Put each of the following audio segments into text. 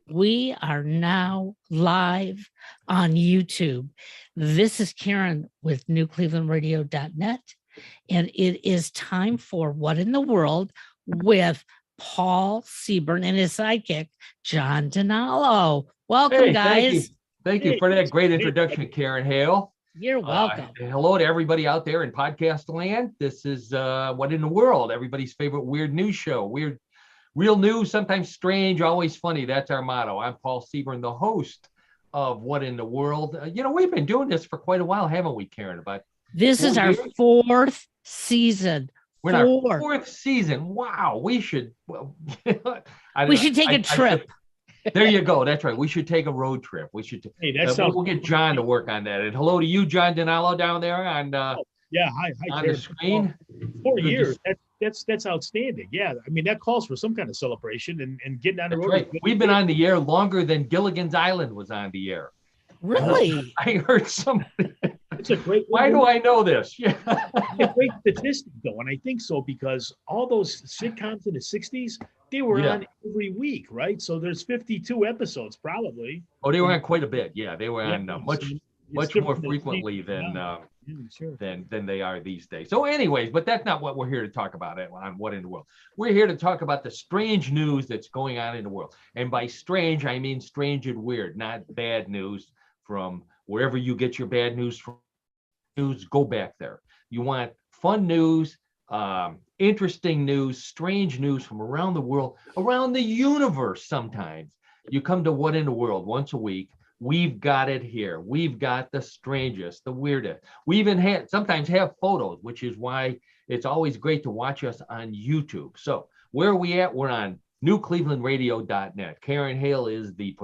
We are now live on YouTube. This is Karen with newclevelandradio.net, and it is time for What in the World with Paul Seaburn and his sidekick, John DiNallo. Welcome, Hey, thank you. guys. Thank you for that great introduction, Karen Hale. You're welcome. Hello to everybody out there in podcast land. This is What in the World, everybody's favorite weird news show. Weird, real news, sometimes strange, always funny. That's our motto. I'm Paul Seaburn, the host of What in the World. We've been doing this for quite a while, haven't we, Karen? About This is our fourth season. We're in our fourth season. Wow, we should. Well, we should take a trip. There you go. That's right. We should take a road trip. We should. Hey, that sounds. We'll get John to work on that. And hello to you, John DiNallo, down there on. Yeah, hi, on the screen. 4 years. That's outstanding. Yeah, I mean that calls for some kind of celebration and getting on the road. Right. We've been on the air longer than Gilligan's Island was on the air. Really? I heard somebody. It's a great. Why do I know this? Yeah. It's a great statistic, though, and I think so because all those sitcoms in the '60s, they were on every week, right? So there's 52 episodes, probably. Oh, they were on quite a bit. Yeah, they were on much more frequently than they are these days. So, anyways, but that's not what we're here to talk about on What in the World. We're here to talk about the strange news that's going on in the world, and by strange, I mean strange and weird, not bad news from wherever you get your bad news from. Go back there. You want fun news, interesting news, strange news from around the world, around the universe. Sometimes you come to What in the World once a week. We've got it here. We've got the strangest, the weirdest. We even sometimes have photos, which is why it's always great to watch us on YouTube. So where are we at? We're on newclevelandradio.net. Karen Hale is the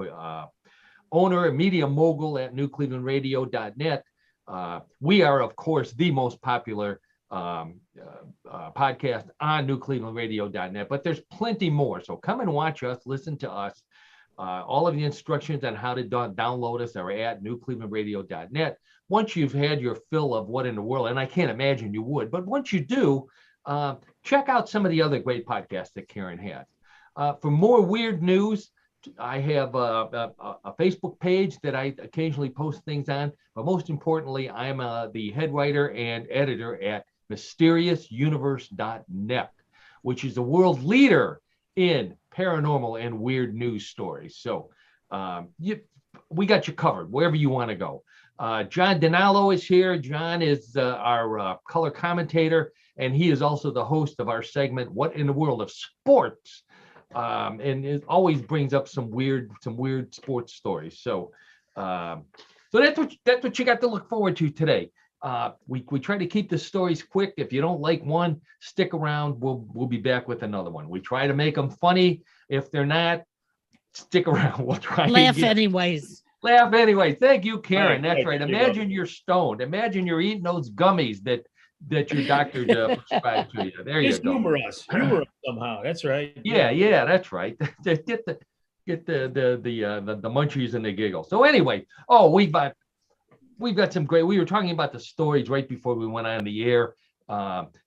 owner and media mogul at newclevelandradio.net. We are, of course, the most popular podcast on newclevelandradio.net, but there's plenty more. So come and watch us, listen to us. All of the instructions on how to download us are at newclevelandradio.net. Once you've had your fill of What in the World, and I can't imagine you would, but once you do, check out some of the other great podcasts that Karen has. For more weird news, I have a Facebook page that I occasionally post things on, but most importantly, I'm the head writer and editor at mysteriousuniverse.net, which is the world leader in paranormal and weird news stories. So we got you covered wherever you want to go. John DiNallo is here. John is our color commentator, and he is also the host of our segment, What in the World of Sports? And it always brings up some weird sports stories. So that's what you got to look forward to today. We try to keep the stories quick. If you don't like one, stick around. We'll be back with another one. We try to make them funny. If they're not, stick around. We'll try. Laugh anyways. Laugh anyway. Thank you, Karen. That's right. Imagine you're stoned. Imagine you're eating those gummies that your doctor prescribed to you. There you go. Humor us somehow. That's right. Yeah, that's right. Get the munchies and the giggles. So anyway, we've got some great. We were talking about the stories right before we went on the air.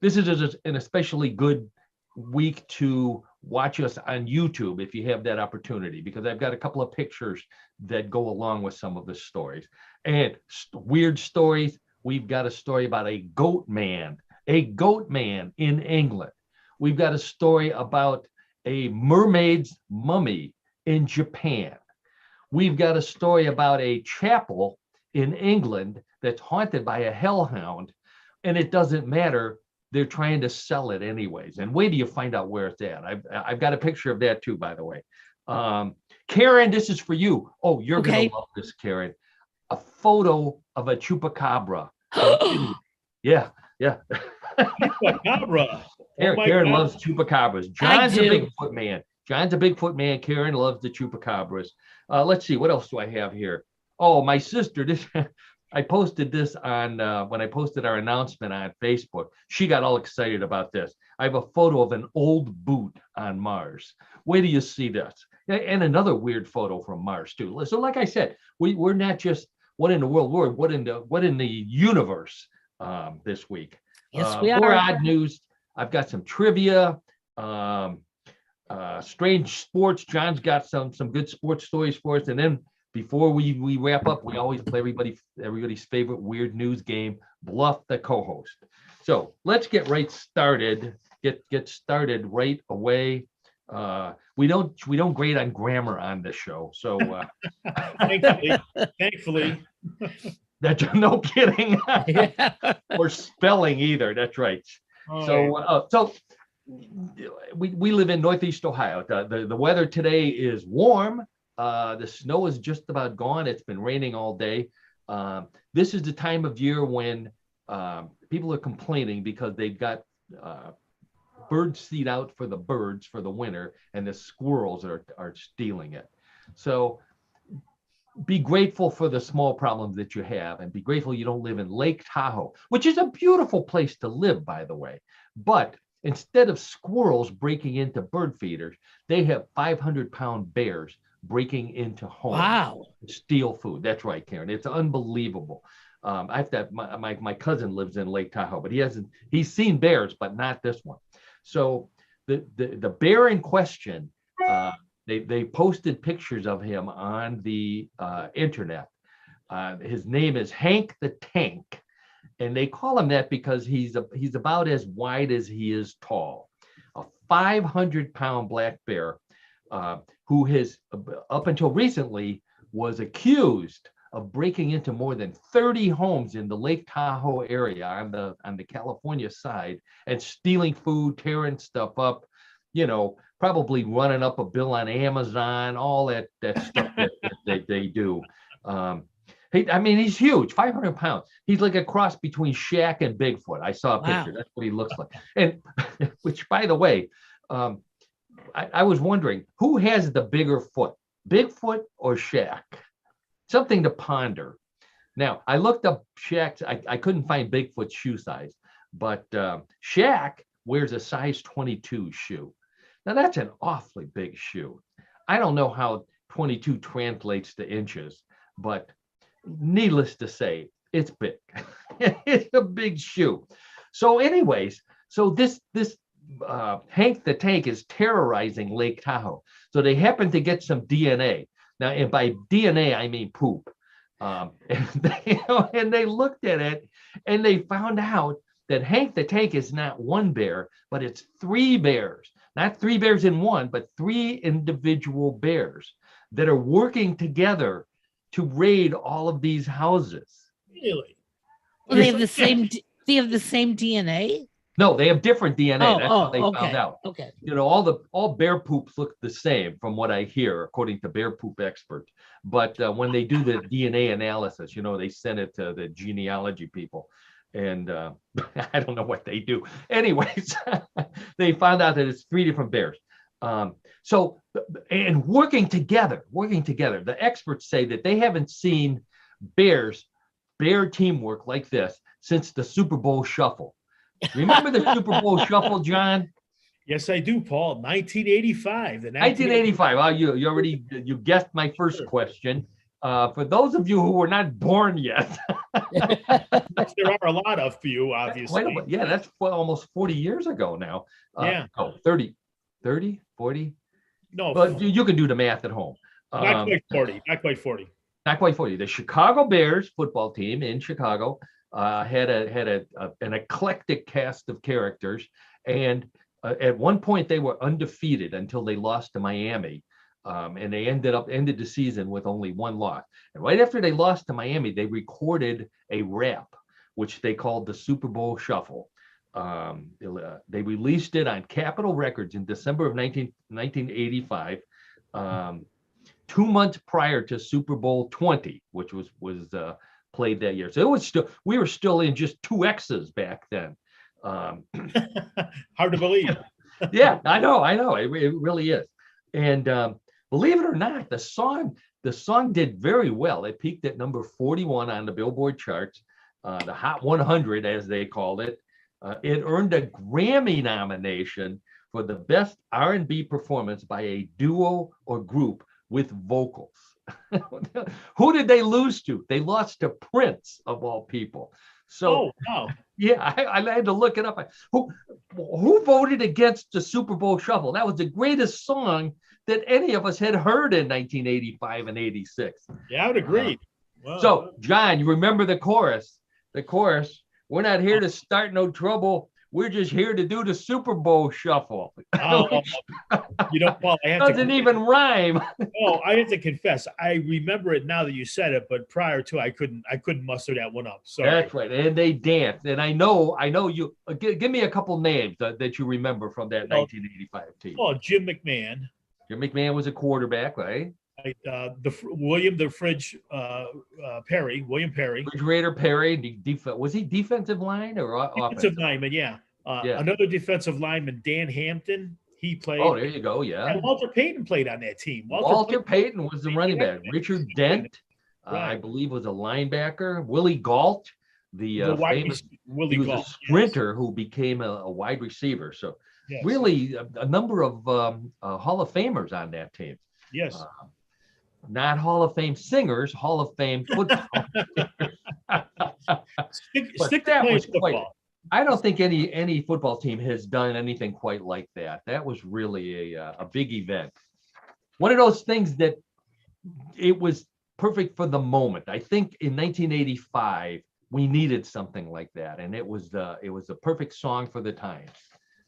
This is an especially good week to watch us on YouTube if you have that opportunity, because I've got a couple of pictures that go along with some of the stories and weird stories. We've got a story about a goat man in England. We've got a story about a mermaid's mummy in Japan. We've got a story about a chapel in England that's haunted by a hellhound, and it doesn't matter. They're trying to sell it anyways. And wait till you find out where it's at. I've got a picture of that too, by the way. Karen, this is for you. Oh, you're going to love this, Karen. A photo of a chupacabra. Yeah. Chupacabra. Karen loves chupacabras. John's a Bigfoot man. Karen loves the chupacabras. Let's see, what else do I have here? Oh, my sister. I posted this on when I posted our announcement on Facebook. She got all excited about this. I have a photo of an old boot on Mars. Wait till you see this. And another weird photo from Mars too. So, like I said, we're not just What in the World, we're what in the universe this week. Yes, we are. More odd news. I've got some trivia. strange sports. John's got some good sports stories for us. And then before we wrap up, we always play everybody's favorite weird news game, Bluff the co-host. So let's get right started. Get started right away. We don't grade on grammar on this show, so thankfully. That's no kidding. Or spelling either. That's right. So we live in Northeast Ohio. The weather today is warm. The snow is just about gone. It's been raining all day. This is the time of year when people are complaining because they've got bird seed out for the birds for the winter, and the squirrels are stealing it. So be grateful for the small problems that you have, and be grateful you don't live in Lake Tahoe, which is a beautiful place to live, by the way. But instead of squirrels breaking into bird feeders, they have 500-pound bears breaking into homes. Wow. To steal food. That's right, Karen. It's unbelievable. I have to. My cousin lives in Lake Tahoe, but he's seen bears, but not this one. So the bear in question, they posted pictures of him on the internet. His name is Hank the Tank, and they call him that because he's about as wide as he is tall. A 500-pound black bear who has up until recently was accused of breaking into more than 30 homes in the Lake Tahoe area on the California side and stealing food, tearing stuff up, probably running up a bill on Amazon, all that stuff that they do. He's huge, 500 pounds. He's like a cross between Shaq and Bigfoot. I saw a picture. Wow. That's what he looks like. And which, by the way, I was wondering, who has the bigger foot, Bigfoot or Shaq? Something to ponder. Now, I looked up Shaq's. I couldn't find Bigfoot's shoe size, but Shaq wears a size 22 shoe. Now, that's an awfully big shoe. I don't know how 22 translates to inches, but needless to say, it's big. It's a big shoe. So anyways, this Hank the Tank is terrorizing Lake Tahoe. So they happen to get some DNA. Now, and by DNA, I mean poop. And they looked at it and they found out that Hank the Tank is not one bear, but it's 3 bears. Not 3 bears in one, but 3 individual bears that are working together to raid all of these houses. Really? Well, they have the same. They have the same DNA. No, they have different DNA. That's how they okay. found out. Okay. All bear poops look the same from what I hear, according to bear poop experts. But when they do the DNA analysis, they send it to the genealogy people. And I don't know what they do. Anyways, they found out that it's 3 different bears. And working together, the experts say that they haven't seen bear teamwork like this since the Super Bowl Shuffle. Remember the Super Bowl Shuffle, John? Yes, I do, Paul. 1985. 1985. Oh, you guessed my first question. For those of you who were not born yet. There are a lot of you, obviously. Yeah, that's almost 40 years ago now. Yeah. 30, 40? No. But you can do the math at home. Not quite 40. Not quite 40. The Chicago Bears football team in Chicago had an eclectic cast of characters, and at one point they were undefeated until they lost to Miami, and they ended the season with only 1 loss. And right after they lost to Miami, they recorded a rap, which they called the Super Bowl Shuffle. They released it on Capitol Records in December of 1985. 2 months prior to Super Bowl 20, which was played that year. So we were still in just 2 X's back then. Hard to believe. Yeah, I know. It really is. And believe it or not, the song did very well. It peaked at number 41 on the Billboard charts, the Hot 100, as they called it. It earned a Grammy nomination for the best R&B performance by a duo or group with vocals. Who did they lose to? They lost to Prince, of all people. So, wow. Yeah, I had to look it up. Who voted against the Super Bowl Shuffle? That was the greatest song that any of us had heard in 1985 and 86. Yeah, I would agree. Wow. So, John, you remember the chorus? The chorus, we're not here to start no trouble. We're just here to do the Super Bowl Shuffle. Paul, I have doesn't even rhyme. I have to confess, I remember it now that you said it, but prior to I couldn't muster that one up. Sorry. That's right, and they danced, and I know you. Give me a couple names that you remember from that 1985 team. Oh, Jim McMahon. Jim McMahon was a quarterback, right? William Perry. Refrigerator Perry. Was he defensive line or defensive lineman? Yeah. Another defensive lineman, Dan Hampton. He played. Oh, there you go. Yeah. And Walter Payton played on that team. Walter Payton was the running back. Richard Dent, I believe, was a linebacker. Willie Gault, the famous Willie Gault, a sprinter who became a wide receiver. So really a number of Hall of Famers on that team. Yes. Not Hall of Fame singers, Hall of Fame football. Stick to playing football. I don't think any football team has done anything quite like that. That was really a big event. One of those things that it was perfect for the moment. I think in 1985 we needed something like that, and it was a perfect song for the times.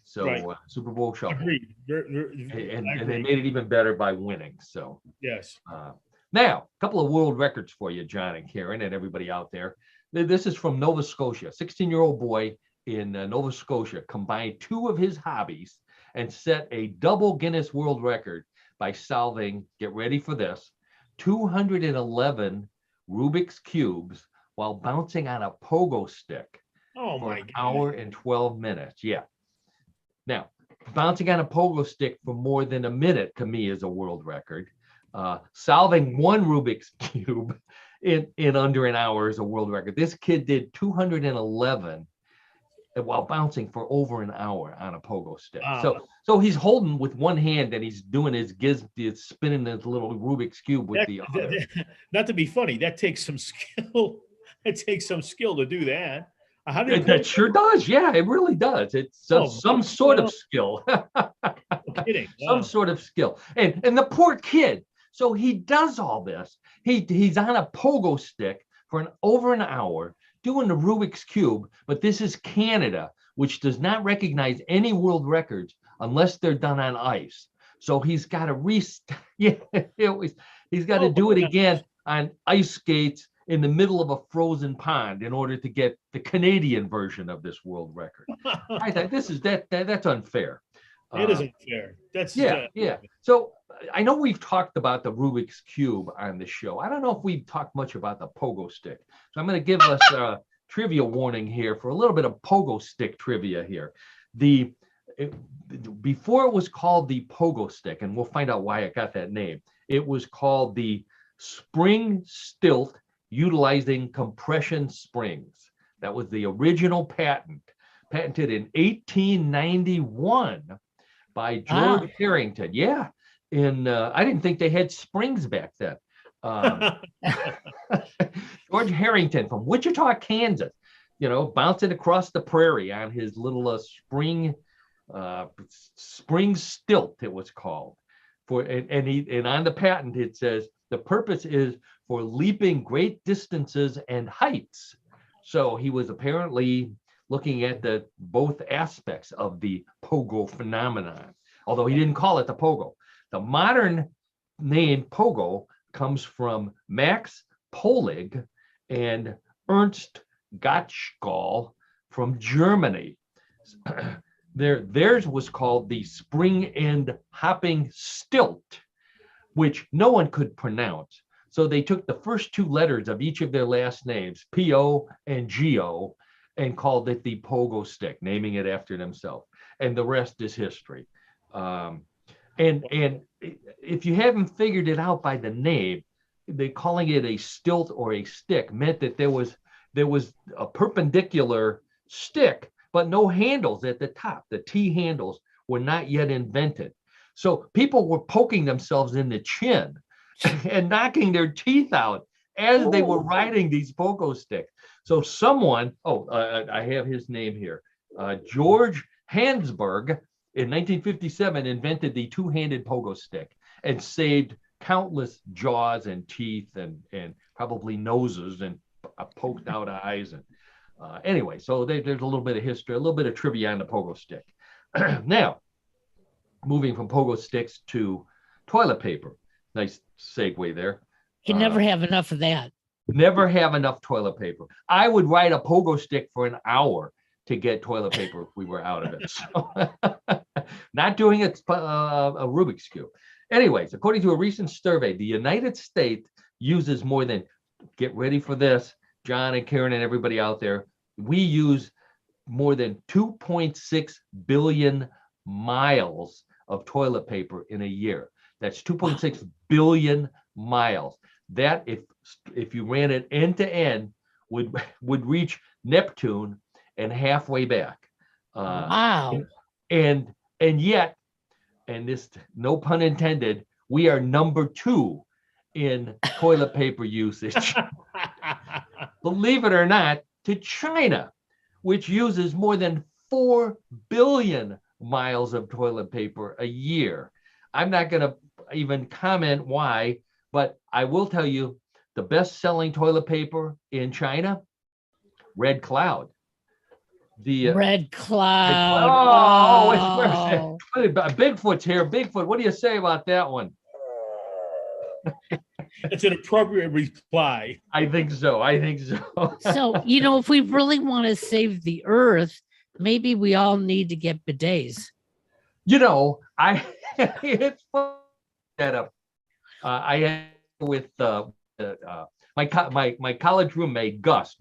So Super Bowl Shuffle. Agreed. And they made it even better by winning. So yes. Now, a couple of world records for you, John and Karen, and everybody out there. This is from Nova Scotia. 16-year-old boy in Nova Scotia combined two of his hobbies and set a double Guinness World Record by solving, get ready for this, 211 Rubik's Cubes while bouncing on a pogo stick for an hour and 12 minutes. Yeah. Now, bouncing on a pogo stick for more than a minute to me is a world record. Solving one Rubik's Cube in under an hour is a world record. This kid did 211 while bouncing for over an hour on a pogo stick. So he's holding with one hand and he's doing his spinning his little Rubik's Cube with the other. Not to be funny, that takes some skill. It takes some skill to do that. That sure does. Yeah, it really does. It's some sort of skill. Some sort of skill. And the poor kid. So he does all this. He's on a pogo stick for over an hour doing the Rubik's Cube, but this is Canada, which does not recognize any world records unless they're done on ice. So he's got to he's got to do it again on ice skates in the middle of a frozen pond in order to get the Canadian version of this world record. I thought that's unfair. It is unfair. That's yeah. So I know we've talked about the Rubik's Cube on the show. I don't know if we've talked much about the pogo stick. So I'm going to give us a trivia warning here for a little bit of pogo stick trivia here. Before it was called the pogo stick, and we'll find out why it got that name, it was called the spring stilt utilizing compression springs. That was the original patented in 1891 by George Harrington. Yeah. I didn't think they had springs back then. George Harrington from Wichita, Kansas, bouncing across the prairie on his little spring stilt, it was called. And on the patent it says the purpose is for leaping great distances and heights. So he was apparently looking at both aspects of the pogo phenomenon, although he didn't call it the pogo. The modern name pogo comes from Max Pohlig and Ernst Gottschall from Germany. Theirs was called the spring end hopping stilt, which no one could pronounce. So they took the first two letters of each of their last names, P-O and G-O, and called it the pogo stick, naming it after themselves. And the rest is history. And if you haven't figured it out by the name, they calling it a stilt or a stick meant that there was a perpendicular stick, but no handles at the top. The T handles were not yet invented. So people were poking themselves in the chin and knocking their teeth out as they were riding these pogo sticks. So someone, I have his name here, George Hansberg in 1957 invented the two-handed pogo stick and saved countless jaws and teeth and probably noses and poked out eyes. And anyway, so there's a little bit of history, a little bit of trivia on the pogo stick. Now, moving from pogo sticks to toilet paper. Nice segue there. You never have enough of that. Never have enough toilet paper. I would ride a pogo stick for an hour to get toilet paper if we were out of it. So, not doing a Rubik's Cube. Anyways, according to a recent survey, the United States uses more than, get ready for this, John and Karen and everybody out there, we use more than 2.6 billion miles of toilet paper in a year. That's 2.6 billion miles. That, if you ran it end to end, would reach Neptune and halfway back. Wow. And yet, and this, no pun intended, we are number 2 in toilet paper usage. Believe it or not, to China, which uses more than 4 billion miles of toilet paper a year. I'm not going to even comment why, but I will tell you the best-selling toilet paper in China, Red Cloud. The Red Cloud. Bigfoot's here. Bigfoot, what do you say about that one? It's an appropriate reply. I think so. So, if we really want to save the earth, maybe we all need to get bidets. It's fun that up. I had with my college roommate Gus.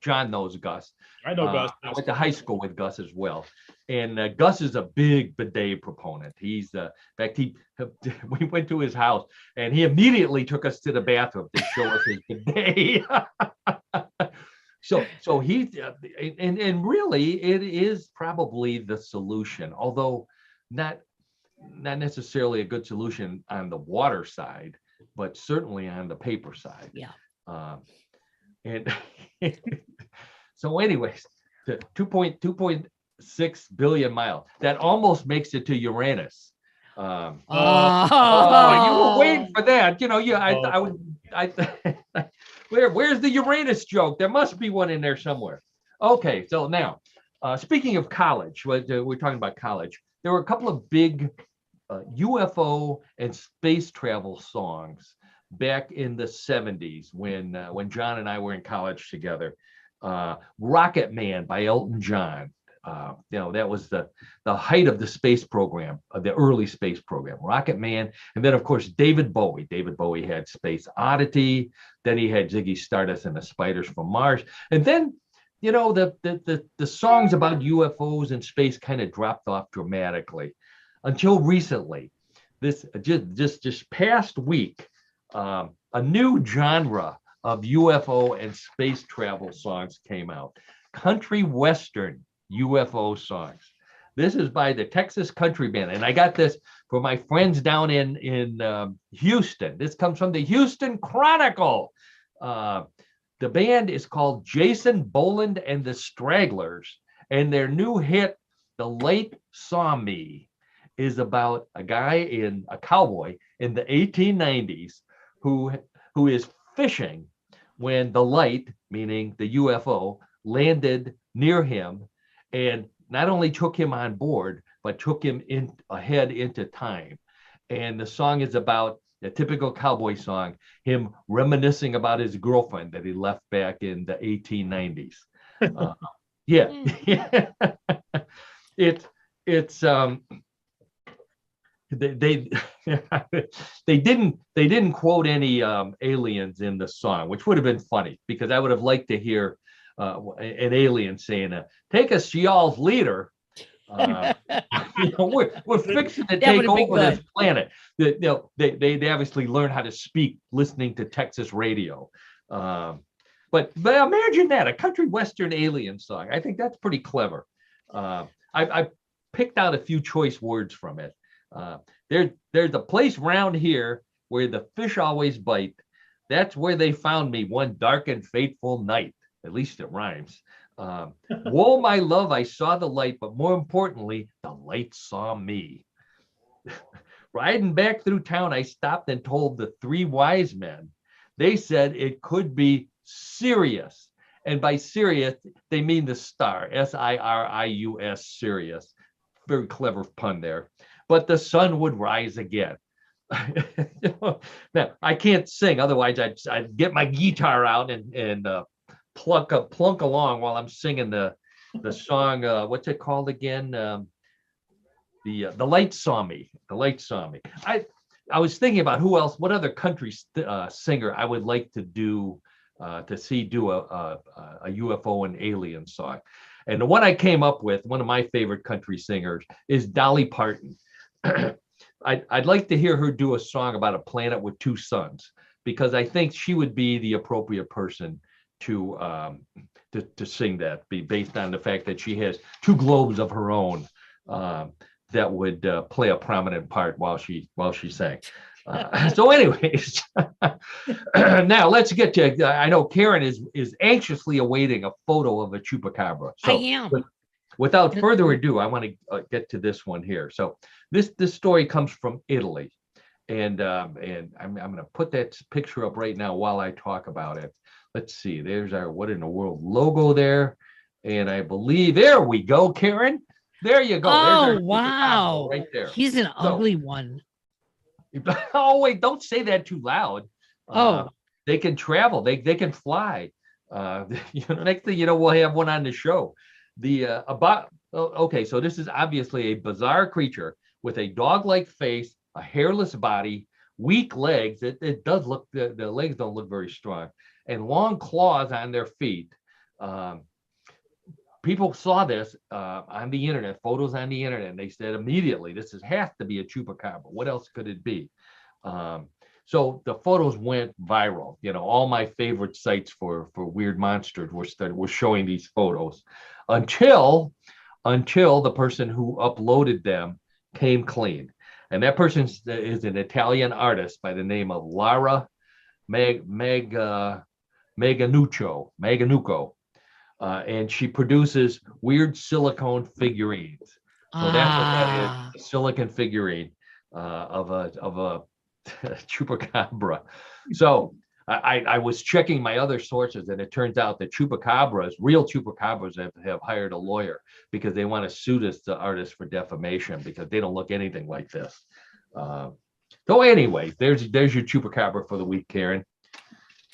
John knows Gus. I know Gus. I went to high school with Gus as well, and Gus is a big bidet proponent. He's in fact, we went to his house and he immediately took us to the bathroom to show us his bidet. So he and really it is probably the solution, although not necessarily a good solution on the water side, but certainly on the paper side. Yeah. And so anyways, the 2.6 billion miles, that almost makes it to Uranus. You were waiting for that. Where's the Uranus joke? There must be one in there somewhere. Okay, so now, speaking of college, we're talking about college. There were a couple of big UFO and space travel songs back in the 70s when John and I were in college together. Rocket Man by Elton John. That was the height of the space program, of the early space program, Rocket Man. And then, of course, David Bowie. David Bowie had Space Oddity. Then he had Ziggy Stardust and the Spiders from Mars. And then, the songs about UFOs and space kind of dropped off dramatically until recently. This just past week, a new genre of UFO and space travel songs came out. Country Western UFO songs. This is by the Texas Country Band, and I got this for my friends down in Houston. This comes from the Houston Chronicle. The band is called Jason Boland and the Stragglers, and their new hit, "The Late Saw Me," is about a cowboy in the 1890s who is fishing when the light, meaning the UFO, landed near him and not only took him on board, but took him ahead into time. And the song is about a typical cowboy song, him reminiscing about his girlfriend that he left back in the 1890s. They didn't quote any aliens in the song, which would have been funny because I would have liked to hear an alien saying, "Take us, y'all's leader." We're fixing to take over this planet. They obviously learn how to speak listening to Texas radio. But imagine that, a country western alien song. I think that's pretty clever. I picked out a few choice words from it. There's a place round here where the fish always bite. That's where they found me one dark and fateful night. At least it rhymes. Whoa, my love, I saw the light, but more importantly, the light saw me. Riding back through town, I stopped and told the three wise men. They said it could be Sirius. And by Sirius, they mean the star, Sirius, Sirius. Very clever pun there. But the sun would rise again. Now, I can't sing, otherwise I'd get my guitar out and plunk along while I'm singing the song. What's it called again? The light saw me. The light saw me. I was thinking about who else, what other country singer I would like to do to see do a UFO and alien song. And the one I came up with, one of my favorite country singers, is Dolly Parton. I'd like to hear her do a song about a planet with two suns, because I think she would be the appropriate person to sing that, be based on the fact that she has two globes of her own that would play a prominent part while she sang. So anyways, now let's get to, I know Karen is anxiously awaiting a photo of a chupacabra. So I am. Without further ado, I want to get to this one here. So this story comes from Italy, and I'm going to put that picture up right now while I talk about it. Let's see, there's our What in the World logo there, and I believe, there we go, Karen. There you go. Oh, wow. Right there. He's an ugly one. Oh, wait, don't say that too loud. They can travel. They can fly. Next thing you know, we'll have one on the show. Okay, so this is obviously a bizarre creature with a dog-like face, a hairless body, weak legs. It does look, the legs don't look very strong, and long claws on their feet. People saw this on the internet, photos on the internet, and they said immediately, this has to be a chupacabra. What else could it be? So the photos went viral. All my favorite sites for weird monsters were showing these photos until the person who uploaded them came clean. And that person is an Italian artist by the name of Lara Maganucco. And she produces weird silicone figurines. So that's what that is, a silicone figurine of a chupacabra. So I was checking my other sources, and it turns out that real chupacabras have hired a lawyer because they want to sue the artist for defamation because they don't look anything like this. So anyway, there's your chupacabra for the week, Karen.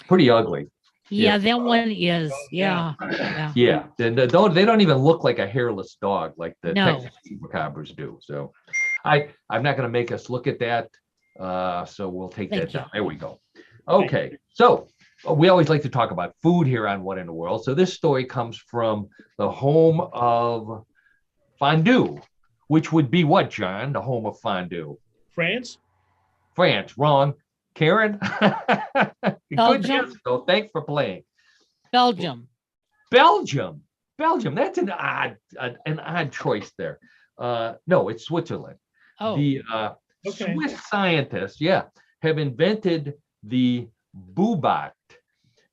Pretty ugly. Yeah, that one is. Yeah. Yeah. They don't even look like a hairless dog like the Texas chupacabras do. So I'm not going to make us look at that. So we'll take that down. There we go. Okay. So we always like to talk about food here on What in the World. So this story comes from the home of fondue, which would be what, John? The home of fondue? France, wrong. Karen? Good Belgium. guess, though. Thanks for playing. Belgium. That's an odd choice there. No, it's Switzerland. Oh. The Swiss scientists, have invented the Bubot,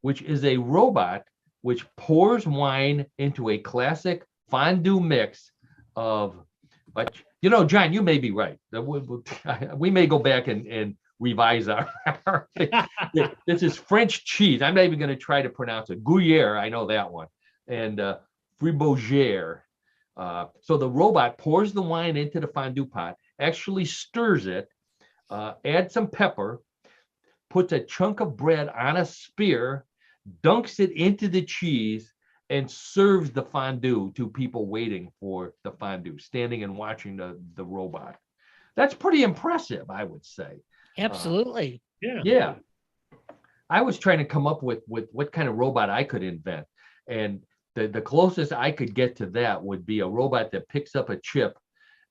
which is a robot which pours wine into a classic fondue mix of, John, you may be right. We may go back and revise our this is French cheese. I'm not even going to try to pronounce it. Gruyere, I know that one. And fribogere. So the robot pours the wine into the fondue pot, actually stirs it, adds some pepper, puts a chunk of bread on a spear, dunks it into the cheese, and serves the fondue to people waiting for the fondue, standing and watching the robot. That's pretty impressive, I would say. Absolutely. Yeah. I was trying to come up with what kind of robot I could invent. And the closest I could get to that would be a robot that picks up a chip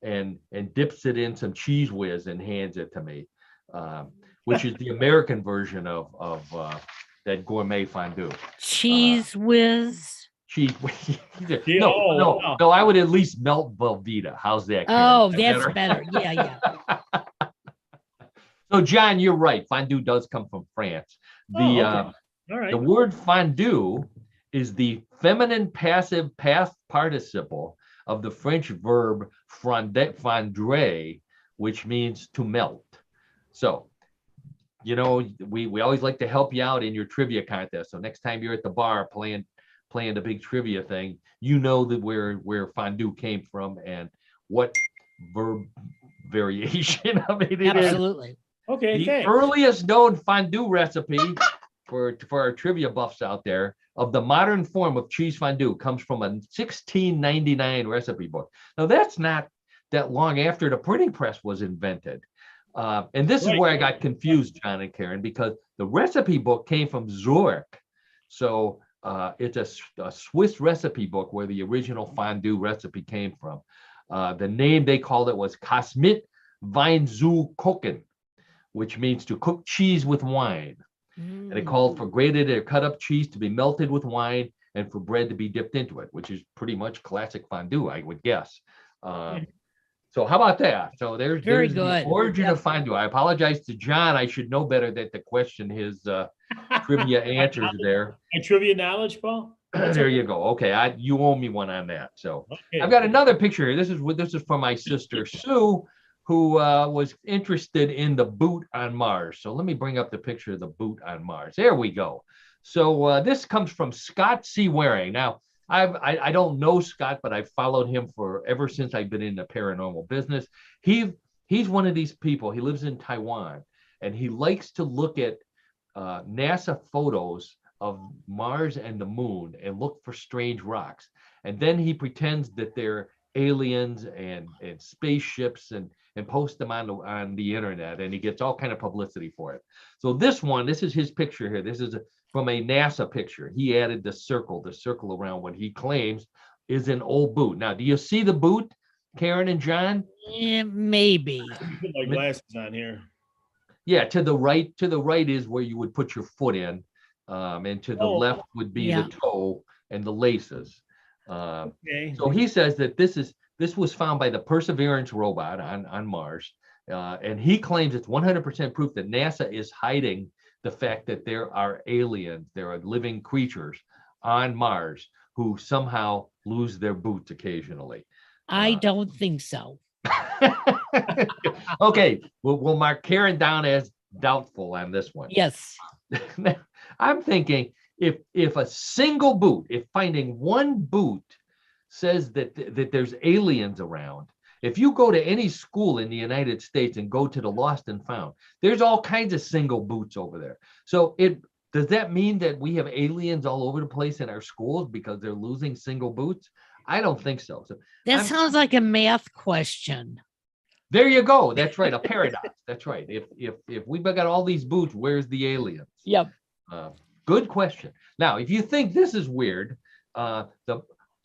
and dips it in some Cheese Whiz and hands it to me, which is the American version of that gourmet fondue. Cheese Whiz. Cheese. No, I would at least melt Velveeta. How's that, Karen? Oh, that's better. Yeah. So, John, you're right. Fondue does come from France. Okay. All right. The word fondue is the feminine passive past participle of the French verb fondre, which means to melt. So, we always like to help you out in your trivia contest. So next time you're at the bar playing the big trivia thing, that where fondue came from and what verb variation of it is. Absolutely. Okay. The earliest known fondue recipe for our trivia buffs out there of the modern form of cheese fondue comes from a 1699 recipe book. Now that's not that long after the printing press was invented. And this is where I got confused, John and Karen, because the recipe book came from Zurich. So it's a Swiss recipe book where the original fondue recipe came from. The name they called it was Kasmit Wein zu kochen, which means to cook cheese with wine. And it called for grated or cut up cheese to be melted with wine and for bread to be dipped into it, which is pretty much classic fondue, I would guess. So how about that? So there's the origin of fondue. I apologize to John. I should know better that to question his trivia answers there. My trivia knowledge, Paul? There you go. Okay, you owe me one on that. So I've got another picture here. This is from my sister Sue, who was interested in the boot on Mars. So let me bring up the picture of the boot on Mars. There we go. So this comes from Scott C. Waring. Now, I don't know Scott, but I've followed him ever since I've been in the paranormal business. He's one of these people. He lives in Taiwan, and he likes to look at NASA photos of Mars and the moon and look for strange rocks. And then he pretends that they're aliens and spaceships and post them on the internet, and he gets all kind of publicity for it. So this is his picture here. This is from a NASA picture. He added the circle around what he claims is an old boot. Now, do you see the boot, Karen and John? Yeah, maybe. Put my glasses on here. Yeah, to the right is where you would put your foot in, and to the left would be the toe and the laces. Okay. So he says that this was found by the Perseverance robot on Mars, and he claims it's 100% proof that NASA is hiding the fact that there are aliens, there are living creatures on Mars who somehow lose their boots occasionally. I don't think so. Okay, we'll mark Karen down as doubtful on this one. Yes. I'm thinking if a single boot, if finding one boot says that there's aliens around, if you go to any school in the United States and go to the Lost and Found, there's all kinds of single boots over there. So does that mean that we have aliens all over the place in our schools because they're losing single boots? I don't think so. That sounds like a math question. There you go. That's right. A paradox. That's right. If we've got all these boots, where's the aliens? Yep. Good question. Now, if you think this is weird,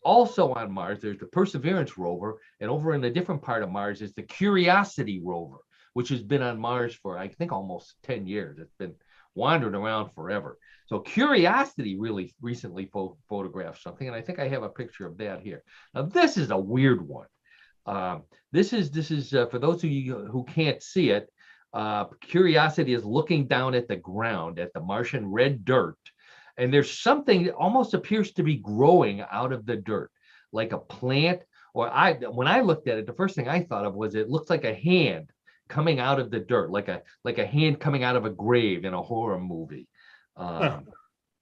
also on Mars, there's the Perseverance rover, and over in a different part of Mars is the Curiosity rover, which has been on Mars for, I think, almost 10 years. It's been wandering around forever. So Curiosity really recently photographed something, and I think I have a picture of that here. Now, this is a weird one. This is for those of you who can't see it, Curiosity is looking down at the ground, at the Martian red dirt, and there's something that almost appears to be growing out of the dirt, like a plant. Or when I looked at it, the first thing I thought of was it looks like a hand coming out of the dirt, like a hand coming out of a grave in a horror movie.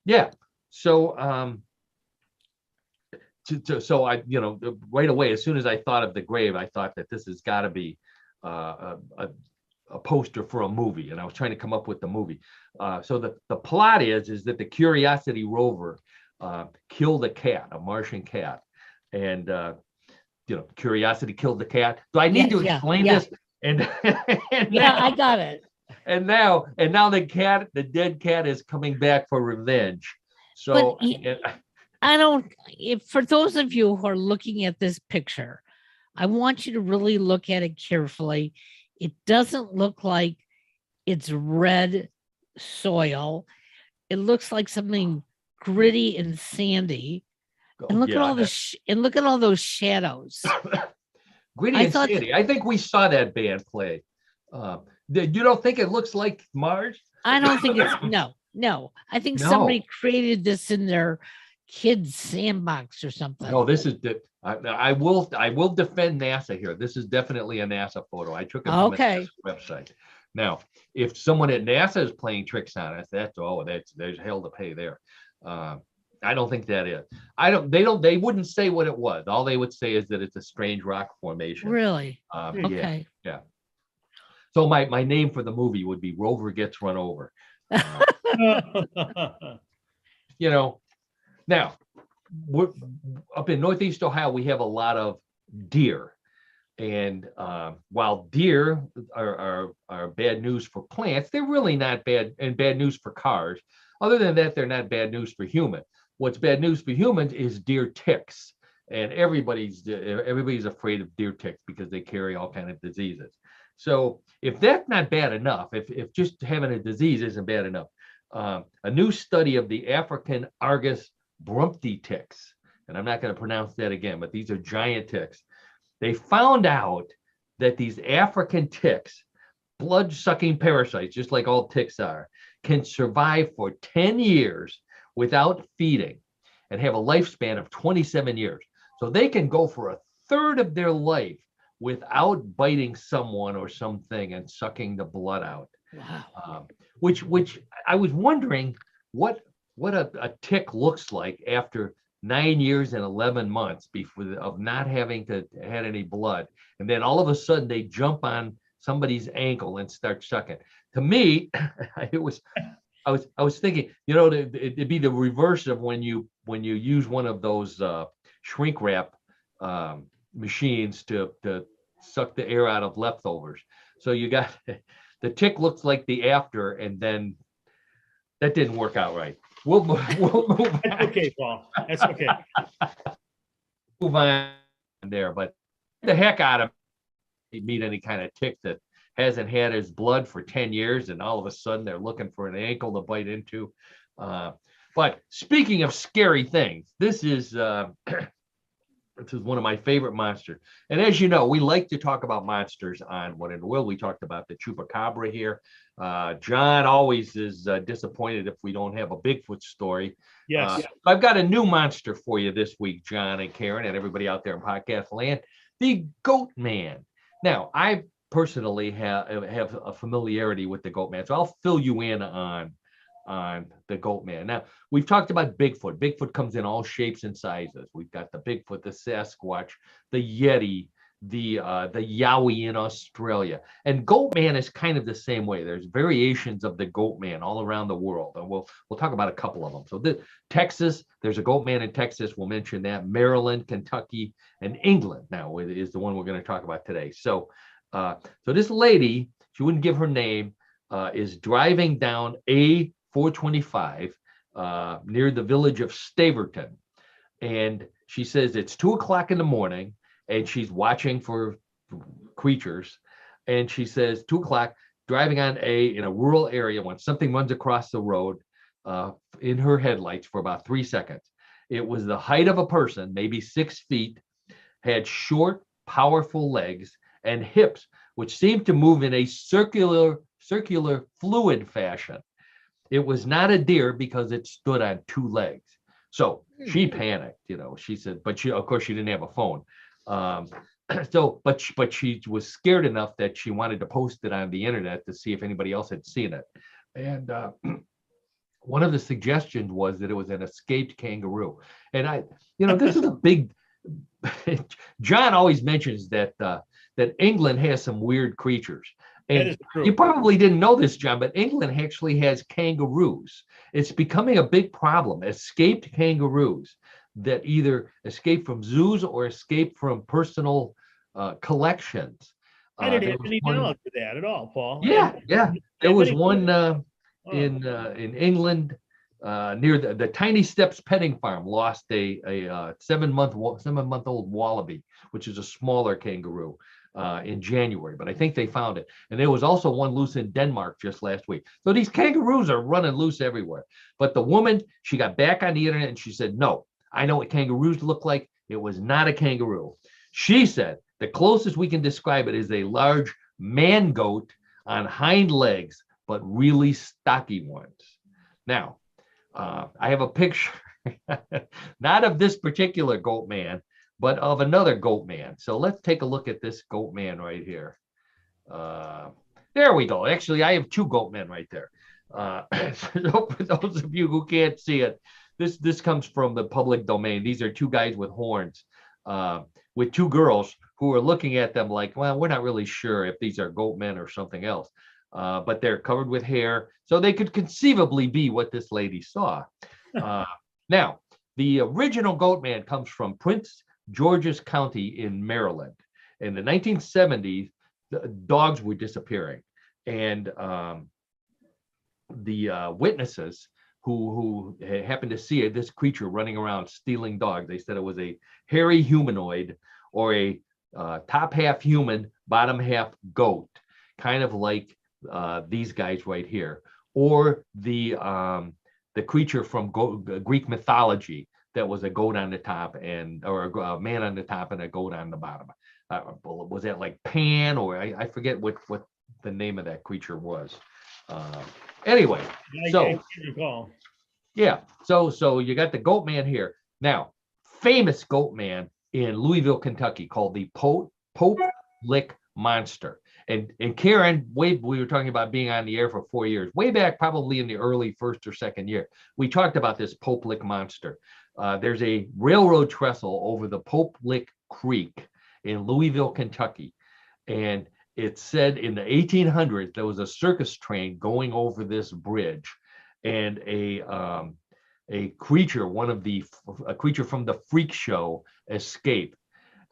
Yeah. So so I, right away, as soon as I thought of the grave, I thought that this has got to be a poster for a movie, and I was trying to come up with the movie. So the plot is that the Curiosity rover killed a cat, a Martian cat, and Curiosity killed the cat. Do I need to explain this? And I got it. And now the dead cat is coming back for revenge. So for those of you who are looking at this picture, I want you to really look at it carefully. It doesn't look like it's red soil. It looks like something gritty and sandy. And look at all look at all those shadows. Gritty and sandy. I think we saw that band play. You don't think it looks like Mars? I don't think it's no. I think somebody created this in their kids' sandbox or something. No, this is I will defend NASA here. This is definitely a NASA photo. I took it from a NASA website. Now, if someone at NASA is playing tricks on us, there's hell to pay there. I don't think that is. They wouldn't say what it was. All they would say is that it's a strange rock formation. Really? Okay. Yeah. So my name for the movie would be Rover Gets Run Over. Now we're up in Northeast Ohio, we have a lot of deer. And while deer are bad news for plants, they're really not bad news for cars. Other than that, they're not bad news for humans. What's bad news for humans is deer ticks. And everybody's afraid of deer ticks because they carry all kinds of diseases. So if that's not bad enough, if just having a disease isn't bad enough, a new study of the African Argus brumpty ticks, and I'm not going to pronounce that again, but these are giant ticks. They found out that these African ticks, blood-sucking parasites, just like all ticks are, can survive for 10 years without feeding and have a lifespan of 27 years. So they can go for a third of their life without biting someone or something and sucking the blood out. Wow. Which I was wondering what a tick looks like after 9 years and 11 months of not having had any blood, and then all of a sudden they jump on somebody's ankle and start sucking. To me, I was thinking, it'd be the reverse of when you use one of those shrink wrap machines to suck the air out of leftovers. So you got the tick looks like the after, and then that didn't work out right. We'll move on. That's okay, Paul. That's okay. Move on there, but the heck out of you meet any kind of tick that hasn't had his blood for 10 years, and all of a sudden they're looking for an ankle to bite into. But speaking of scary things, this is one of my favorite monsters. And as you know, we like to talk about monsters on What in the World. We talked about the chupacabra here. John always is disappointed if we don't have a Bigfoot story. Yes. I've got a new monster for you this week, John and Karen and everybody out there in podcast land, the Goat Man. Now, I personally have a familiarity with the Goat Man, so I'll fill you in on the Goat Man. Now, we've talked about Bigfoot. Bigfoot comes in all shapes and sizes. We've got the Bigfoot, the Sasquatch, the Yeti, the Yowie in Australia. And Goat Man is kind of the same way. There's variations of the Goat Man all around the world. And we'll talk about a couple of them. So Texas, there's a Goat Man in Texas. We'll mention that. Maryland, Kentucky, and England now is the one we're going to talk about today. So this lady, she wouldn't give her name, is driving down A425 near the village of Staverton. And she says it's 2:00 in the morning and she's watching for creatures. And she says 2:00, driving on A in a rural area when something runs across the road in her headlights for about 3 seconds. It was the height of a person, maybe 6 feet, had short, powerful legs and hips, which seemed to move in a circular fluid fashion. It was not a deer because it stood on 2 legs. So she panicked, she said, but of course she didn't have a phone. But she was scared enough that she wanted to post it on the internet to see if anybody else had seen it. And one of the suggestions was that it was an escaped kangaroo. And this is a big, John always mentions that England has some weird creatures. And you probably didn't know this, John, but England actually has kangaroos. It's becoming a big problem. Escaped kangaroos that either escape from zoos or escape from personal collections. I didn't have any knowledge of that at all, Paul. Yeah. There was one in England near the Tiny Steps Petting Farm. Lost a 7-month-old wallaby, which is a smaller kangaroo. In January, but I think they found it. And there was also one loose in Denmark just last week. So these kangaroos are running loose everywhere. But the woman, she got back on the internet and she said, no, I know what kangaroos look like. It was not a kangaroo. She said the closest we can describe it is a large man goat on hind legs, but really stocky ones. Now, I have a picture, not of this particular goat man, but of another goat man. So let's take a look at this goat man right here. There we go. Actually, I have two goat men right there. So for those of you who can't see it, this comes from the public domain. These are two guys with horns, with two girls who are looking at them like, well, we're not really sure if these are goat men or something else. But they're covered with hair, so they could conceivably be what this lady saw. Now, the original goat man comes from Prince George's County in Maryland. In the 1970s, the dogs were disappearing, and the witnesses who happened to see this creature running around stealing dogs, they said it was a hairy humanoid or a top half human, bottom half goat, kind of like these guys right here, or the creature from Greek mythology that was a goat on the top or a man on the top and a goat on the bottom. Was that like Pan, or I forget what the name of that creature was. Anyway, so yeah, so you got the goat man here. Now, famous goat man in Louisville, Kentucky, called the Pope Lick Monster. And Karen, we were talking about being on the air for 4 years, way back probably in the early first or second year. We talked about this Pope Lick Monster. There's a railroad trestle over the Pope Lick Creek in Louisville, Kentucky. And it said in the 1800s, there was a circus train going over this bridge, and a creature, a creature from the freak show escaped.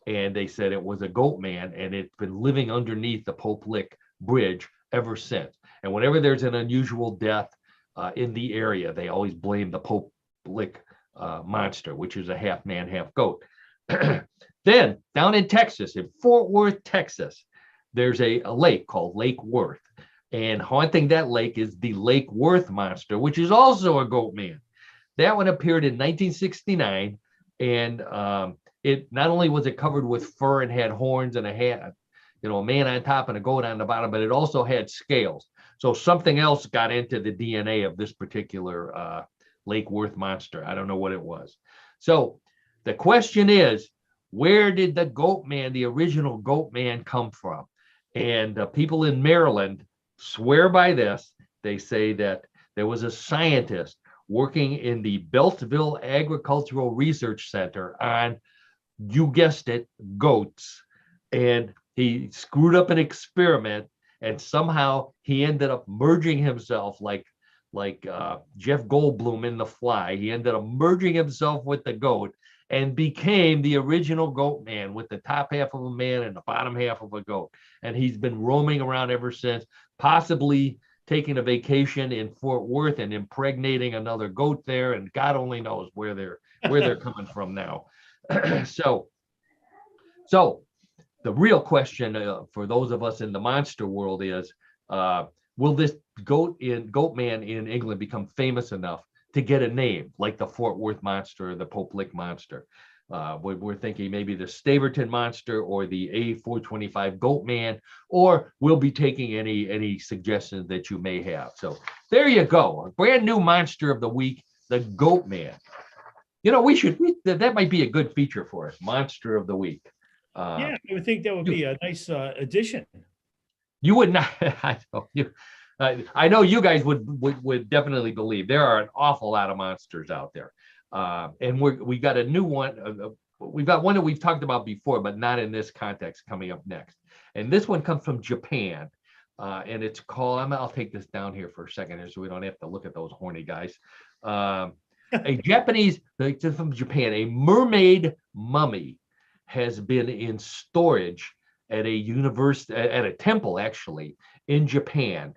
And they said it was a goat man, and it's been living underneath the Pope Lick Bridge ever since. And whenever there's an unusual death in the area, they always blame the Pope Lick monster, which is a half man, half goat. Then down in Texas, in Fort Worth, Texas, there's a lake called Lake Worth. And haunting that lake is the Lake Worth monster, which is also a goat man. That one appeared in 1969, and it not only was it covered with fur and had horns and a hat, a man on top and a goat on the bottom, but it also had scales. So something else got into the DNA of this particular Lake Worth monster. I don't know what it was. So the question is, where did the goat man, the original goat man, come from? And people in Maryland swear by this. They say that there was a scientist working in the Beltsville Agricultural Research Center on, you guessed it, goats. And he screwed up an experiment, and somehow he ended up merging himself like Jeff Goldblum in The Fly. He ended up merging himself with the goat and became the original goat man, with the top half of a man and the bottom half of a goat. And he's been roaming around ever since, possibly taking a vacation in Fort Worth and impregnating another goat there, and God only knows where they're coming from now. So the real question for those of us in the monster world is, will this goat man in England become famous enough to get a name like the Fort Worth monster or the Pope Lick monster? We're thinking maybe the Staverton monster or the A425 goat man, or we'll be taking any suggestions that you may have. So there you go, a brand new monster of the week, the goat man. That might be a good feature for us, monster of the week. Yeah, I would think that would be a nice addition. You would not. I know you guys would definitely believe there are an awful lot of monsters out there. And we got a new one. We've got one that we've talked about before, but not in this context, coming up next. And this one comes from Japan. And it's called, I'll take this down here for a second here so we don't have to look at those horny guys. A Japanese, from Japan, a mermaid mummy has been in storage at a temple, actually, in Japan.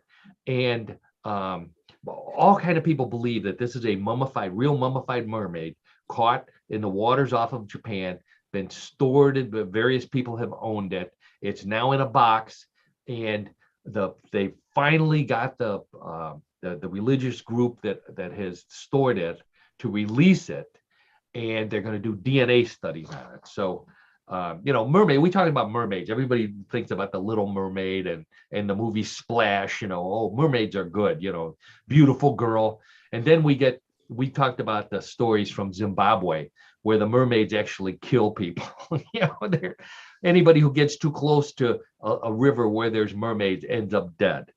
And all kind of people believe that this is a real mummified mermaid caught in the waters off of Japan, been stored, various people have owned it. It's now in a box, and they finally got the religious group that has stored it to release it, and they're going to do DNA studies on it. So mermaid. We talk about mermaids. Everybody thinks about the Little Mermaid and the movie Splash. Oh, mermaids are good. Beautiful girl. And then we talked about the stories from Zimbabwe where the mermaids actually kill people. Anybody who gets too close to a river where there's mermaids ends up dead.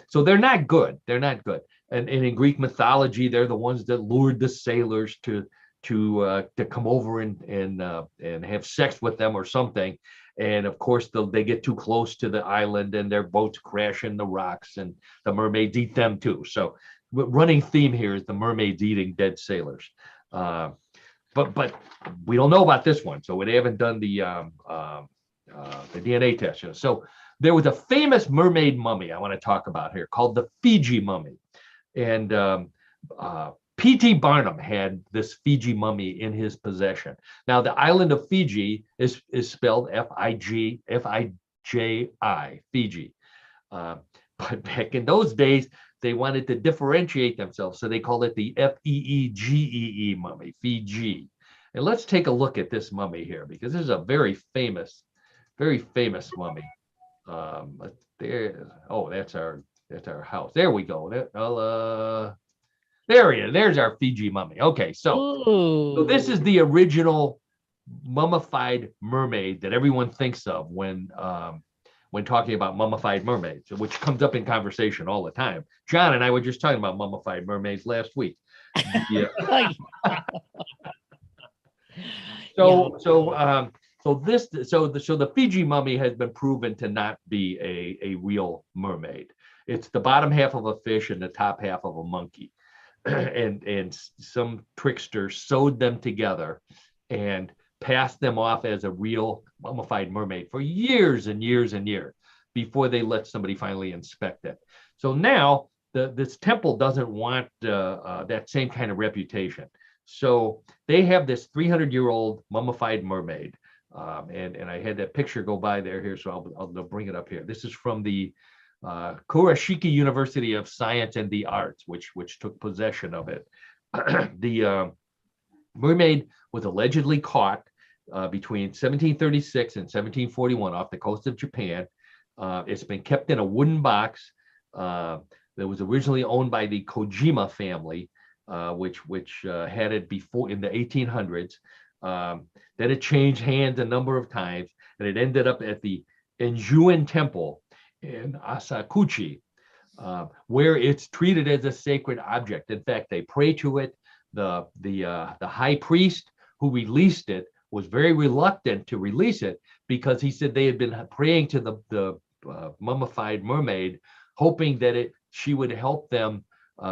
So they're not good. They're not good. And in Greek mythology, they're the ones that lured the sailors to come over and have sex with them or something. And of course, they get too close to the island and their boats crash in the rocks and the mermaids eat them too. So running theme here is the mermaids eating dead sailors. But we don't know about this one. So they haven't done the DNA test. So there was a famous mermaid mummy I want to talk about here called the Fiji mummy. And P.T. Barnum had this Fiji mummy in his possession. Now, the island of Fiji is spelled Fiji, Fiji. But back in those days, they wanted to differentiate themselves. So they called it the Feegee mummy, Fiji. And let's take a look at this mummy here, because this is a very famous mummy. That's our house. There we go. There he is. There's our Fiji mummy. Okay, so this is the original mummified mermaid that everyone thinks of when talking about mummified mermaids, which comes up in conversation all the time. John and I were just talking about mummified mermaids last week. Yeah. So the Fiji mummy has been proven to not be a real mermaid. It's the bottom half of a fish and the top half of a monkey. And some trickster sewed them together and passed them off as a real mummified mermaid for years and years and years before they let somebody finally inspect it. So now this temple doesn't want that same kind of reputation. So they have this 300-year-old mummified mermaid. And I had that picture go by there here, so I'll bring it up here. This is from the Kurashiki University of Science and the Arts, which took possession of it. The mermaid was allegedly caught between 1736 and 1741 off the coast of Japan. It's been kept in a wooden box that was originally owned by the Kojima family, which had it before in the 1800s. Then it changed hands a number of times, and it ended up at the Enjuin Temple in Asakuchi, where it's treated as a sacred object. In fact, they pray to it. The high priest who released it was very reluctant to release it because he said they had been praying to the mummified mermaid, hoping that she would help them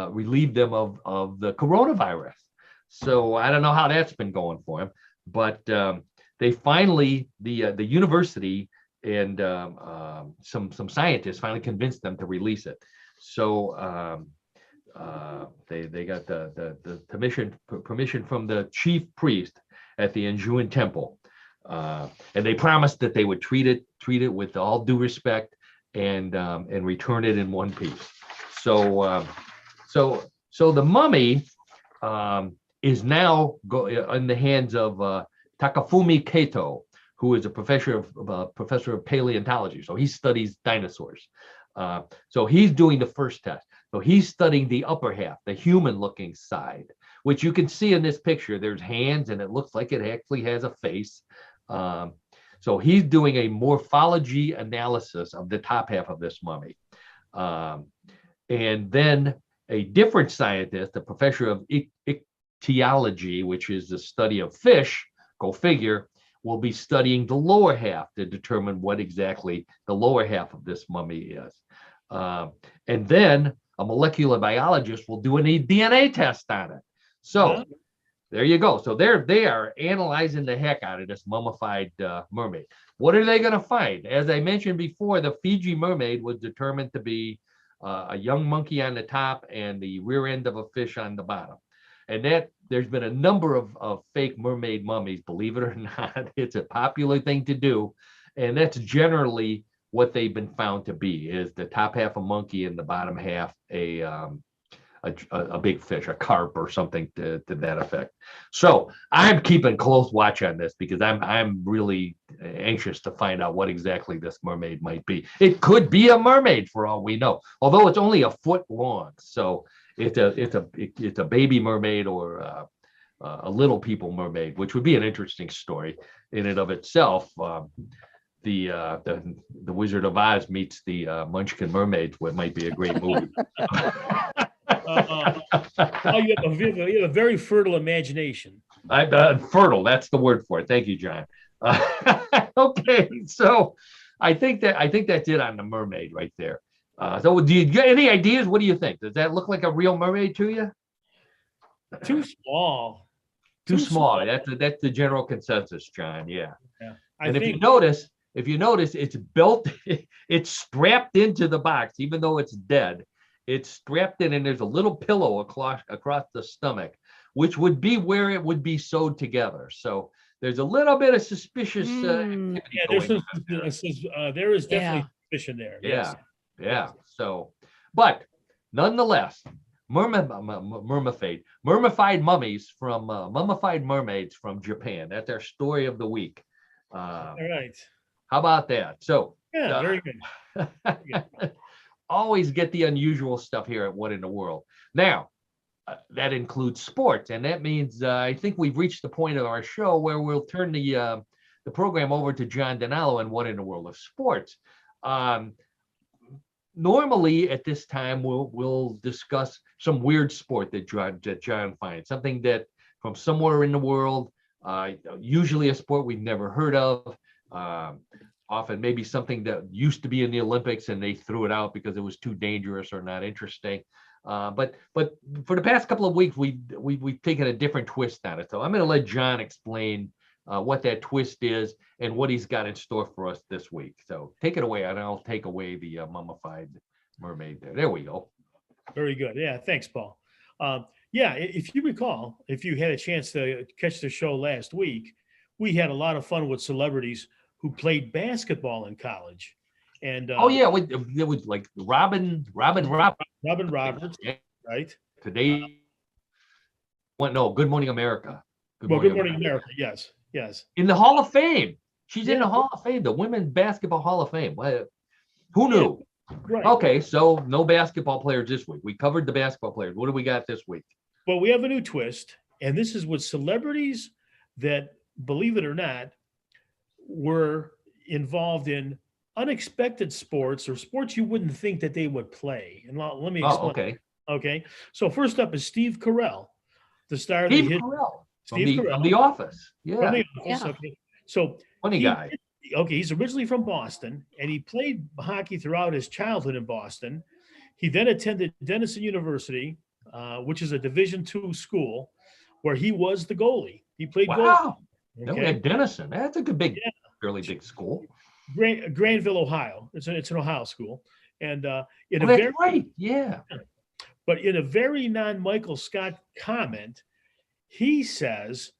relieve them of the coronavirus. So I don't know how that's been going for him, but they finally, the university and some scientists finally convinced them to release it. So they got the permission from the chief priest at the Enjuin Temple, and they promised that they would treat it with all due respect and return it in one piece. So the mummy is now in the hands of Takafumi Kato, who is a professor of paleontology. So he studies dinosaurs. So he's doing the first test. So he's studying the upper half, the human-looking side, which you can see in this picture. There's hands, and it looks like it actually has a face. So he's doing a morphology analysis of the top half of this mummy. And then a different scientist, a professor of ichthyology, which is the study of fish, go figure, will be studying the lower half to determine what exactly the lower half of this mummy is. And then a molecular biologist will do a DNA test on it. So there you go. So they are analyzing the heck out of this mummified mermaid. What are they going to find? As I mentioned before, the Fiji mermaid was determined to be a young monkey on the top and the rear end of a fish on the bottom. And that there's been a number of fake mermaid mummies, believe it or not. It's a popular thing to do. And that's generally what they've been found to be, is the top half a monkey and the bottom half a a big fish, a carp or something to that effect. So I'm keeping close watch on this because I'm really anxious to find out what exactly this mermaid might be. It could be a mermaid for all we know, although it's only a foot long. So it's a baby mermaid or a little people mermaid, which would be an interesting story in and of itself. The Wizard of Oz meets the Munchkin Mermaids, what might be a great movie. You have a very fertile imagination. I'm fertile. That's the word for it. Thank you, John. Okay, so I think that's it on the mermaid right there. So, do you get any ideas? What do you think? Does that look like a real mermaid to you? Too small. Too small. That's the general consensus, John. Yeah. And if you notice, it's built, it's strapped into the box, even though it's dead. It's strapped in, and there's a little pillow across the stomach, which would be where it would be sewed together. So there's a little bit of suspicious activity going on. There is definitely suspicion there. Yes. Yeah. So, but nonetheless, mummified mummies from mummified mermaids from Japan. That's our story of the week. All right. How about that? So yeah, very good. Always get the unusual stuff here at What in the World. Now, that includes sports, and that means I think we've reached the point of our show where we'll turn the program over to John DiNallo and What in the World of Sports. Normally at this time we'll discuss some weird sport that John finds, something that from somewhere in the world, usually a sport we've never heard of. Often maybe something that used to be in the Olympics and they threw it out because it was too dangerous or not interesting. But for the past couple of weeks, we've taken a different twist on it. So I'm going to let John explain what that twist is and what he's got in store for us this week. So take it away, and I'll take away the mummified mermaid there. There we go. Very good. Yeah, thanks, Paul. If you recall, if you had a chance to catch the show last week, we had a lot of fun with celebrities who played basketball in college. And it was like Robin Roberts, right? Today, Good Morning America. Good Morning America. Yes. In the Hall of Fame. She's in the Hall of Fame, the Women's Basketball Hall of Fame. Who knew? Yeah, right. Okay, so no basketball players this week. We covered the basketball players. What do we got this week? Well, we have a new twist, and this is with celebrities that, believe it or not, were involved in unexpected sports or sports you wouldn't think that they would play. And let me explain. Okay. Okay. So first up is Steve Carell, the star of From The Office. Yeah. From The Office. Yeah. Okay. So funny guy. He's originally from Boston, and he played hockey throughout his childhood in Boston. He then attended Denison University, which is a Division II school, where he was the goalie. He played goalie. Okay. Denison. That's a fairly big school. Granville, Ohio. It's an Ohio school, and But in a very non-Michael Scott comment, he says,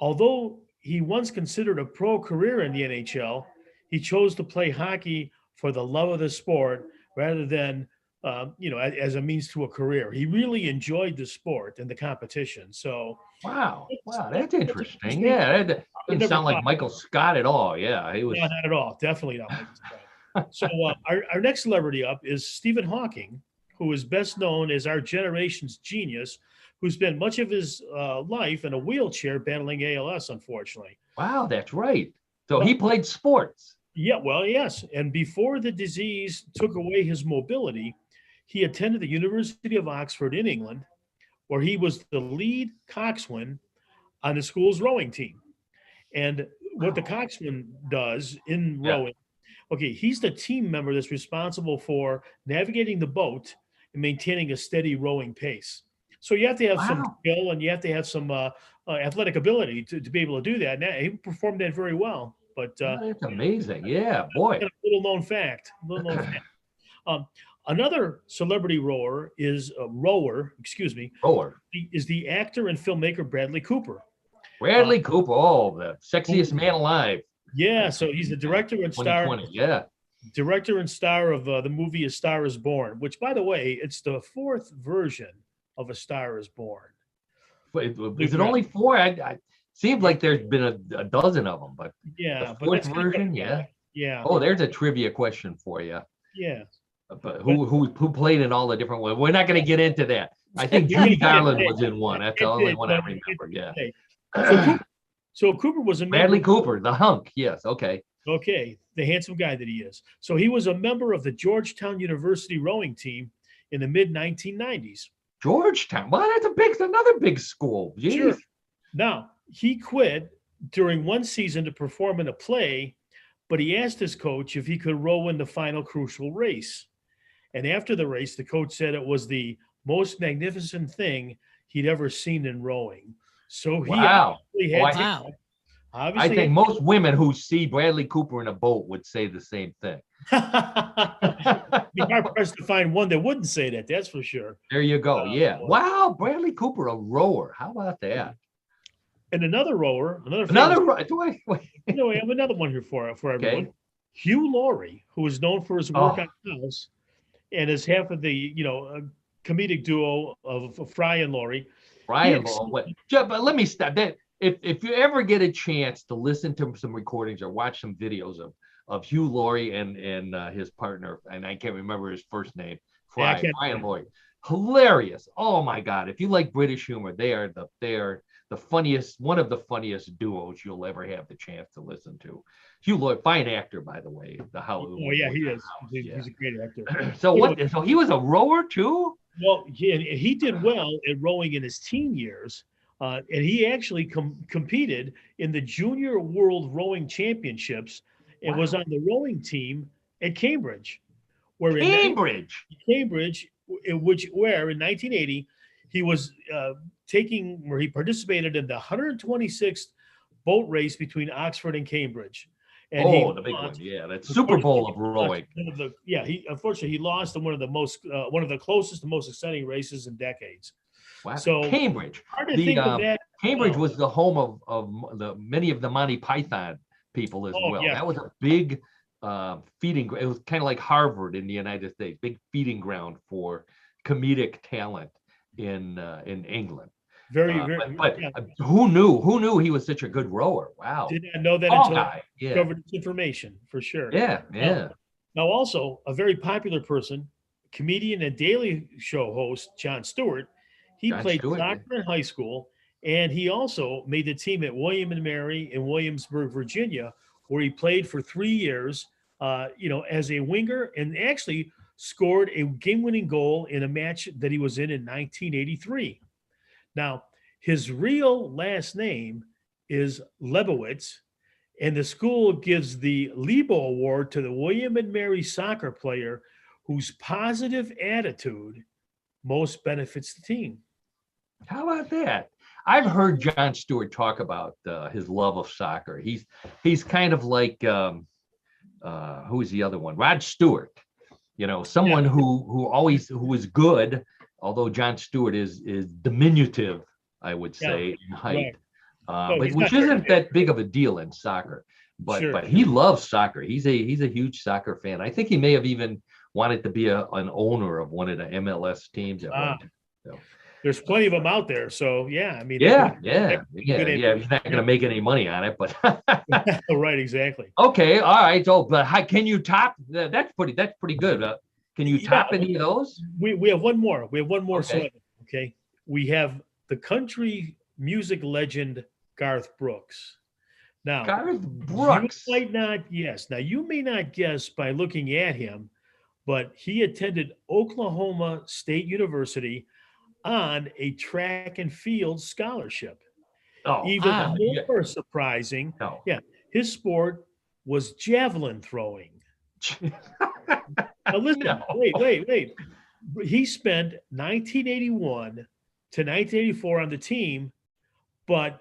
although he once considered a pro career in the NHL, he chose to play hockey for the love of the sport rather than, as a means to a career. He really enjoyed the sport and the competition. So, wow, that's interesting. Yeah, that didn't sound like Michael Scott at all. Yeah, he was. No, not at all. Definitely not Michael Scott. So, our next celebrity up is Stephen Hawking, who is best known as our generation's genius, who spent much of his life in a wheelchair battling ALS, unfortunately. Wow, that's right. So he played sports. Yeah, well, yes. And before the disease took away his mobility, he attended the University of Oxford in England, where he was the lead coxswain on the school's rowing team. And what the coxswain does in rowing, he's the team member that's responsible for navigating the boat and maintaining a steady rowing pace. So you have to have some skill, and you have to have some athletic ability to be able to do that. Now, he performed that very well. But that's amazing. Yeah, boy. Little known fact. Another celebrity rower is is the actor and filmmaker Bradley Cooper. Bradley Cooper, the sexiest man alive. Yeah, so he's the director and star. Director and star of the movie A Star Is Born, which, by the way, it's the fourth version of A Star Is Born. Is it only 4? I seems like there's been a dozen of them, but yeah, the 4th version, yeah. Yeah. Oh, there's a trivia question for you. Yeah. But who played in all the different ones? We're not going to get into that. I think Judy Garland was in one. That's the only one I remember. Yeah. So Cooper was a member. Bradley Cooper, the hunk. Yes. Okay. Okay, the handsome guy that he is. So he was a member of the Georgetown University rowing team in the mid 1990s. Georgetown. Well, that's another big school. Jeez. Sure. Now, he quit during one season to perform in a play, but he asked his coach if he could row in the final crucial race. And after the race, the coach said it was the most magnificent thing he'd ever seen in rowing. So he I think most women who see Bradley Cooper in a boat would say the same thing. Be hard pressed to find one that wouldn't say that. That's for sure. There you go. Yeah. Wow, Bradley Cooper, a rower. How about that? And another rower, I have another one here for everyone. Okay. Hugh Laurie, who is known for his work on House, and is half of the comedic duo of Fry and Laurie. But let me stop that. If you ever get a chance to listen to some recordings or watch some videos of Hugh Laurie and his partner, and I can't remember his first name, Fry and Laurie, hilarious. Oh my God! If you like British humor, they are the funniest, one of the funniest duos you'll ever have the chance to listen to. Hugh Laurie, fine actor, by the way. He is. He's a great actor. So he was a rower too? Well, he did well at rowing in his teen years. And he actually competed in the Junior World Rowing Championships and was on the rowing team at Cambridge. Where in 1980, he was he participated in the 126th boat race between Oxford and Cambridge. And the big one, yeah, that's Super Bowl of rowing. Unfortunately, he lost in one of the closest and most exciting races in decades. Wow. So Cambridge. Cambridge was the home of many of the Monty Python people as well. Yeah. That was a big feeding. It was kind of like Harvard in the United States, big feeding ground for comedic talent in England. Who knew he was such a good rower? Wow. Did not know that until I discovered this information for sure. Yeah. Now, also a very popular person, comedian and Daily Show host Jon Stewart. He played soccer in high school, and he also made the team at William and Mary in Williamsburg, Virginia, where he played for 3 years, as a winger, and actually scored a game-winning goal in a match that he was in 1983. Now, his real last name is Lebowitz, and the school gives the Lebo Award to the William and Mary soccer player whose positive attitude most benefits the team. How about that? I've heard Jon Stewart talk about his love of soccer. He's kind of like who's the other one? Rod Stewart. Someone who is good, although Jon Stewart is diminutive, I would say, in height, which isn't that big of a deal in soccer. But he loves soccer. He's a huge soccer fan. I think he may have even wanted to be an owner of one of the MLS teams at one time. So. There's plenty of them out there. So, yeah, I mean. Yeah. He's not going to make any money on it, but. Right, exactly. Okay, all right. So, but can you top? That's pretty good. Can you top any of those? We have one more. Okay. Okay. We have the country music legend Garth Brooks. Now, Garth Brooks. You may not guess by looking at him, but he attended Oklahoma State University on a track and field scholarship. Even more surprising, his sport was javelin throwing. Now listen, wait. He spent 1981 to 1984 on the team, but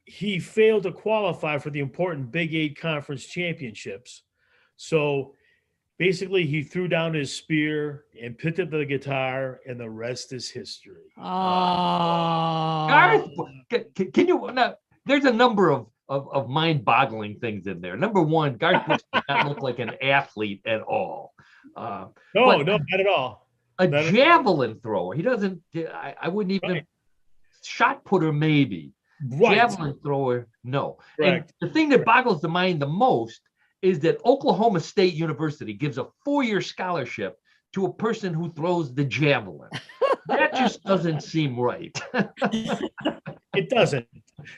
he failed to qualify for the important Big 8 Conference Championships. So basically, he threw down his spear and picked up the guitar, and the rest is history. Garth, can you? Now, there's a number of mind-boggling things in there. Number one, Garth Brooks does not look like an athlete at all. No, not at all. A javelin thrower. He doesn't. I wouldn't even. Shot putter, maybe. Javelin thrower, no. And the thing that boggles the mind the most is that Oklahoma State University gives a 4-year scholarship to a person who throws the javelin. That just doesn't seem right. It doesn't.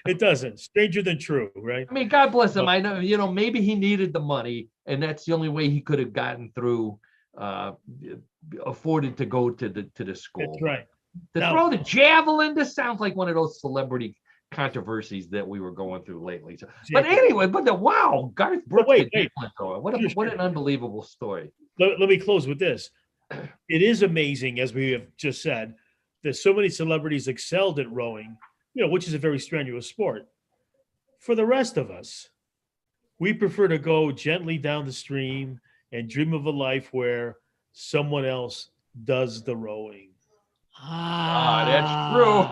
It doesn't. Stranger than true, right? I mean, God bless him. I know, maybe he needed the money, and that's the only way he could have gotten through, afforded to go to the school. That's right. Throw the javelin, this sounds like one of those celebrity controversies that we were going through lately. So, but anyway, wow, Garth Brooks. Wait. What an unbelievable story. Let me close with this. It is amazing, as we have just said, that so many celebrities excelled at rowing, which is a very strenuous sport. For the rest of us, we prefer to go gently down the stream and dream of a life where someone else does the rowing. That's true.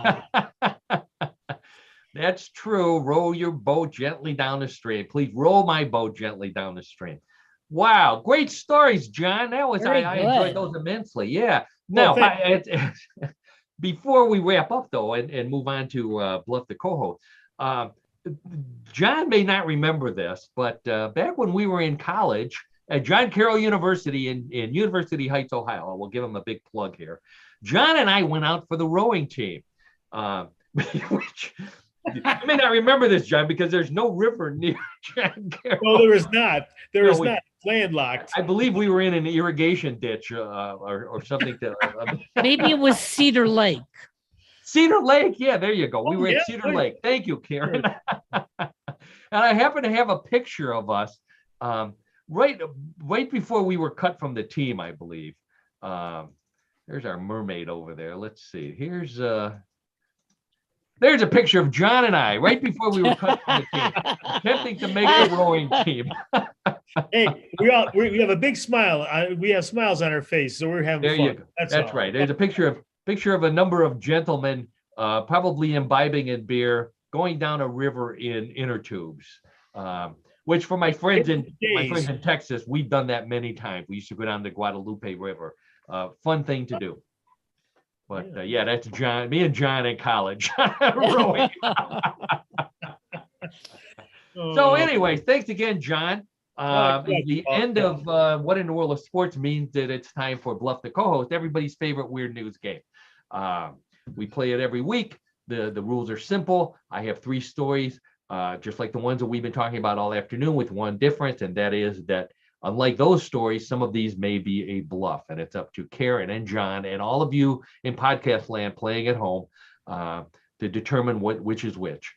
That's true. Row your boat gently down the stream. Please row my boat gently down the stream. Wow, great stories, John. That was I enjoyed those immensely. Yeah. Now, before we wrap up though, and move on to Bluff the co-host, John may not remember this, but back when we were in college at John Carroll University in University Heights, Ohio, we'll give him a big plug here. John and I went out for the rowing team, which you may not remember this, John, because there's no river near John Carroll. No, there is not. There is not. Landlocked. I believe we were in an irrigation ditch or something. Maybe it was Cedar Lake. Cedar Lake, yeah, there you go. We were at Cedar Lake. Thank you, Karen. And I happen to have a picture of us right before we were cut from the team, I believe. There's our mermaid over there. Let's see. There's a picture of John and I right before we were cut from the team, attempting to make the rowing team. Hey, we have a big smile. We have smiles on our face, so we're having fun. You go. That's right. There's a picture of a number of gentlemen, probably imbibing in beer, going down a river in inner tubes. Which for my friends in Texas, we've done that many times. We used to go down the Guadalupe River. Fun thing to do. But that's John. Me and John in college rowing. So, anyway, thanks again, John. The end of What in the World of Sports means that it's time for Bluff the co-host, everybody's favorite weird news game. We play it every week. The rules are simple. I have 3 stories, just like the ones that we've been talking about all afternoon, with one difference, and that is that unlike those stories, some of these may be a bluff, and it's up to Karen and John and all of you in podcast land playing at home to determine which is which.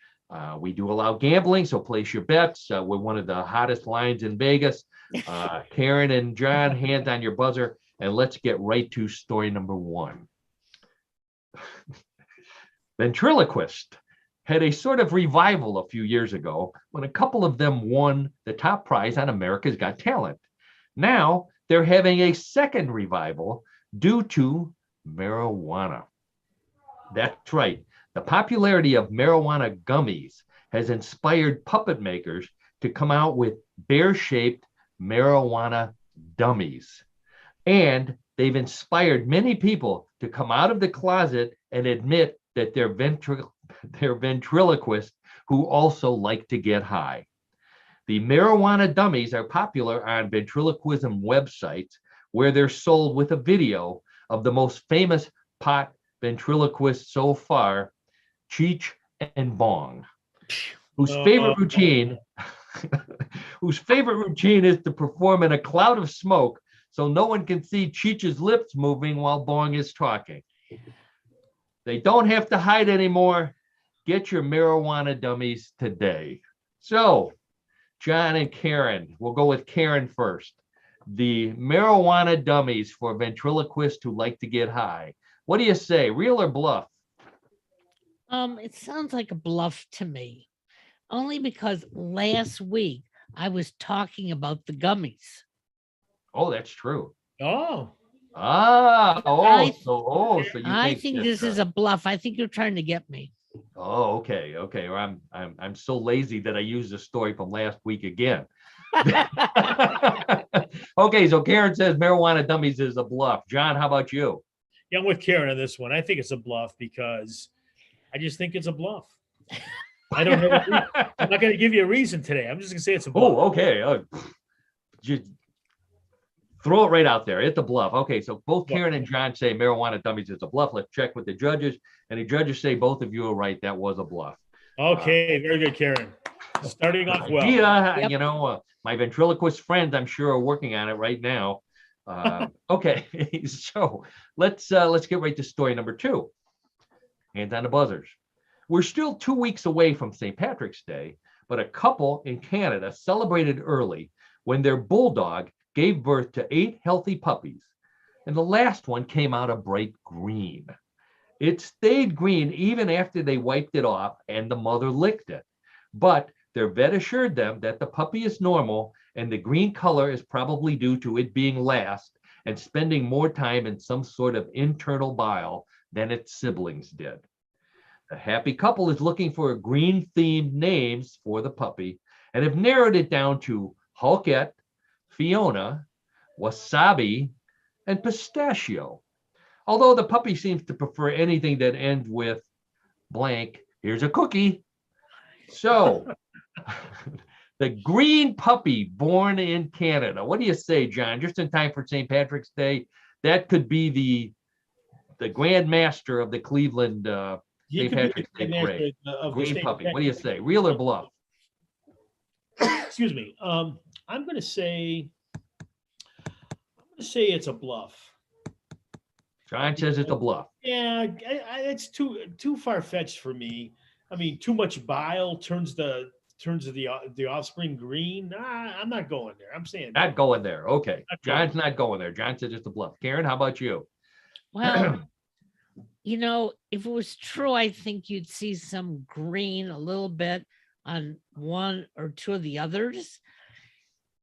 We do allow gambling, so place your bets. We're one of the hottest lines in Vegas. Karen and John, hands on your buzzer, and let's get right to story number 1. Ventriloquist had a sort of revival a few years ago when a couple of them won the top prize on America's Got Talent. Now they're having a second revival due to marijuana. That's right. The popularity of marijuana gummies has inspired puppet makers to come out with bear-shaped marijuana dummies. And they've inspired many people to come out of the closet and admit that they're ventriloquists who also like to get high. The marijuana dummies are popular on ventriloquism websites where they're sold with a video of the most famous pot ventriloquist so far, Cheech and Bong, whose favorite routine is to perform in a cloud of smoke so no one can see Cheech's lips moving while Bong is talking. They don't have to hide anymore. Get your marijuana dummies today. So, John and Karen, we'll go with Karen first. The marijuana dummies for ventriloquists who like to get high. What do you say, real or bluff? It sounds like a bluff to me, only because last week I was talking about the gummies. Oh, that's true. Oh. So you I think this is a bluff. I think you're trying to get me. Oh, okay. Well, I'm so lazy that I used the story from last week again. Okay, so Karen says marijuana dummies is a bluff. John, how about you? Yeah, I'm with Karen on this one. I think it's a bluff because I just think it's a bluff. I don't have a reason. I'm not going to give you a reason today. I'm just going to say it's a bluff. Oh, okay. Just throw it right out there. It's a bluff. Okay, so both Karen and John say marijuana dummies is a bluff. Let's check with the judges. And the judges say both of you are right. That was a bluff. Okay, very good, Karen. Starting off well. Yeah, you know, my ventriloquist friends, I'm sure, are working on it right now. Okay, so let's get right to story number 2. Hands on the buzzers. We're still 2 weeks away from St. Patrick's Day, but a couple in Canada celebrated early when their bulldog gave birth to 8 healthy puppies, and the last one came out a bright green. It stayed green even after they wiped it off and the mother licked it. But their vet assured them that the puppy is normal and the green color is probably due to it being last and spending more time in some sort of internal bile than its siblings did. The happy couple is looking for green-themed names for the puppy and have narrowed it down to Hulkette, Fiona, Wasabi, and Pistachio. Although the puppy seems to prefer anything that ends with blank, here's a cookie. So, the green puppy born in Canada. What do you say, John? Just in time for St. Patrick's Day. That could be the Grand Master of the Cleveland St. Patrick's Day parade. Green puppy. What do you say? Real or bluff? Excuse me. I'm going to say it's a bluff. John says it's a bluff. Yeah, it's too far-fetched for me. I mean, too much bile turns the offspring green. Nah, I'm not going there. I'm saying not going there. Okay, John's not going there. John says it's a bluff. Karen, how about you? Well, you know, if it was true, I think you'd see some green a little bit on one or two of the others.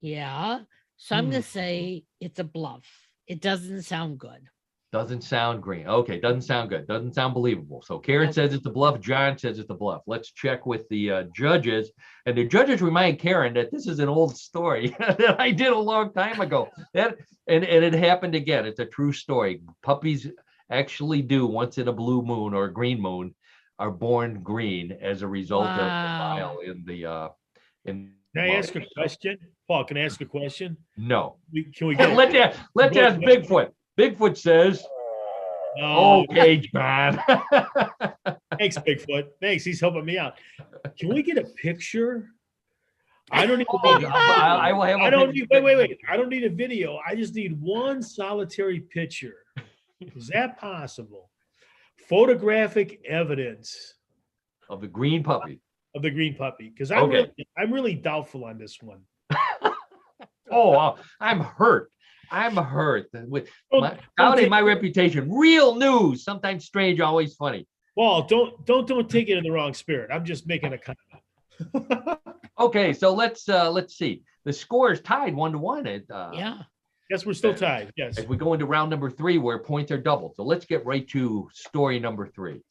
Yeah. So I'm going to say it's a bluff. It doesn't sound good. Doesn't sound green. Okay, doesn't sound good. Doesn't sound believable. So Karen says it's a bluff. John says it's a bluff. Let's check with the judges. And the judges remind Karen that this is an old story that I did a long time ago. And it happened again. It's a true story. Puppies actually do, once in a blue moon or a green moon, are born green as a result of the bile in the Can I ask a question? Paul, can I ask a question? No. Can we get let's ask Bigfoot. Bigfoot says, okay, John. Thanks, Bigfoot. Thanks. He's helping me out. Can we get a picture? I don't need a video. I don't need, wait. I don't need a video. I just need one solitary picture. Is that possible? Photographic evidence of the green puppy. Of the green puppy. Because I'm really doubtful on this one. I'm hurt. I'm hurt with doubting my reputation. Real news, sometimes strange, always funny. Paul, don't take it in the wrong spirit. I'm just making a comment. Okay, so let's see. The score is tied 1-1. Yeah. Yes, we're still tied. Yes. As we go into round number 3, where points are doubled. So let's get right to story number 3.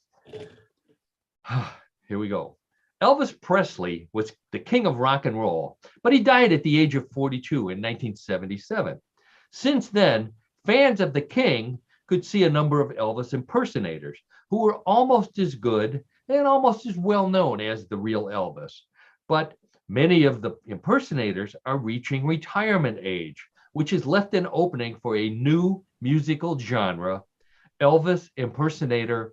Here we go. Elvis Presley was the king of rock and roll, but he died at the age of 42 in 1977. Since then, fans of the king could see a number of Elvis impersonators who were almost as good and almost as well known as the real Elvis. But many of the impersonators are reaching retirement age, which has left an opening for a new musical genre, Elvis impersonators.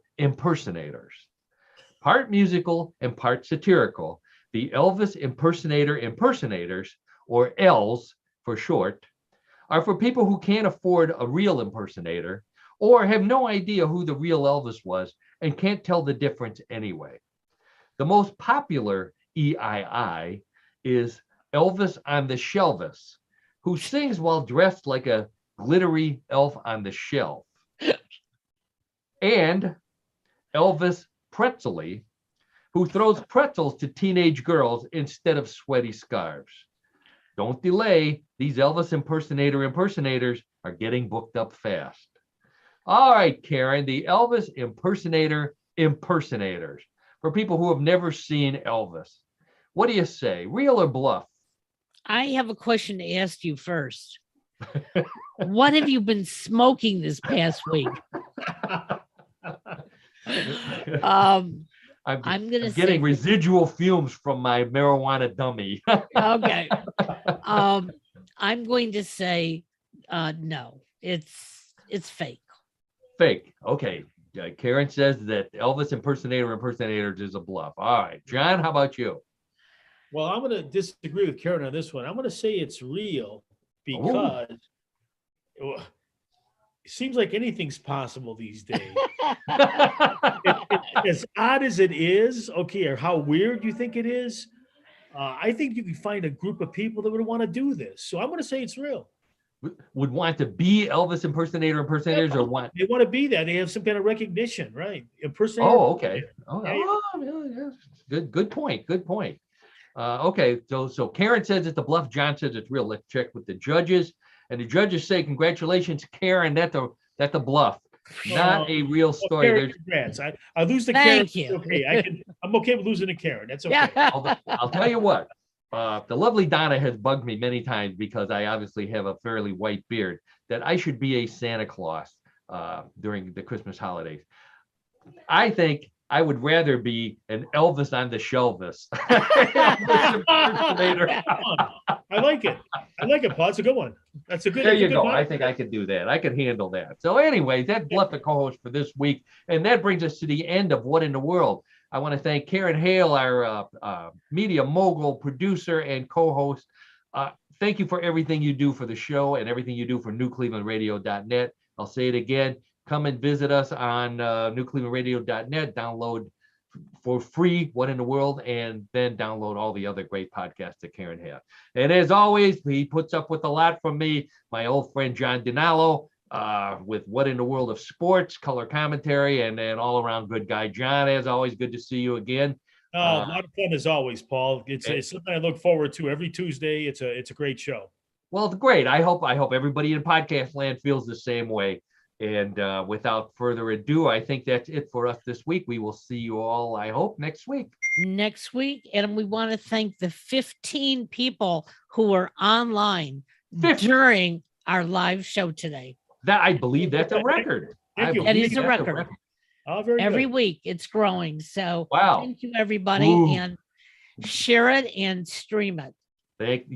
Part musical and part satirical, the Elvis impersonators, or Ls for short, are for people who can't afford a real impersonator or have no idea who the real Elvis was and can't tell the difference anyway. The most popular EII is Elvis on the Shelvis, who sings while dressed like a glittery elf on the shelf. And Elvis Pretzely, who throws pretzels to teenage girls instead of sweaty scarves. Don't delay. These Elvis impersonators are getting booked up fast. All right, Karen, the Elvis impersonators. For people who have never seen Elvis, what do you say? Real or bluff? I have a question to ask you first. What have you been smoking this past week? I'm gonna getting say residual fumes from my marijuana dummy. okay. I'm going to say no. It's fake. Fake. Okay. Karen says that Elvis impersonators is a bluff. All right. John, how about you? Well, I'm going to disagree with Karen on this one. I'm going to say it's real because it seems like anything's possible these days. As odd as it is, okay, or how weird you think it is, I think you can find a group of people that would want to do this. So I'm going to say it's real. Would want to be Elvis impersonators or want? They want to be that. They have some kind of recognition, right? Oh, okay. Yeah. Good point. Okay, so Karen says it's a bluff. John says it's real. Let's check with the judges, and the judges say, "Congratulations, Karen. That's a bluff, not a real story." Karen, congrats. I lose the Thank Karen. you. Okay, I'm okay with losing a Karen. That's okay. Yeah. I'll tell you what. The lovely Donna has bugged me many times because I obviously have a fairly white beard that I should be a Santa Claus during the Christmas holidays. I think I would rather be an Elvis on the Shelvis. I like it, Paul. It's a good one. That's a good. There you go. I think I could do that. I could handle that. So anyway, that's Bluff the co-host for this week. And that brings us to the end of What in the World. I want to thank Karen Hale, our media mogul, producer, and co-host. Thank you for everything you do for the show and everything you do for newclevelandradio.net. I'll say it again. Come and visit us on newclevelandradio.net. Download for free What in the World, and then download all the other great podcasts that Karen has. And as always, he puts up with a lot from me, my old friend John DiNallo, with What in the World of Sports, color commentary, and an all-around good guy. John, as always, good to see you again. A lot of fun as always, Paul. It's something I look forward to every Tuesday. It's a great show. Well, great. I hope everybody in podcast land feels the same way. And without further ado, I think that's it for us this week. We will see you all, I hope, next week. And we want to thank the 15 people who were online during our live show today. That I believe that's a record. That is a record. Every week it's growing. So wow. Thank you, everybody. And share it and stream it. Thank you.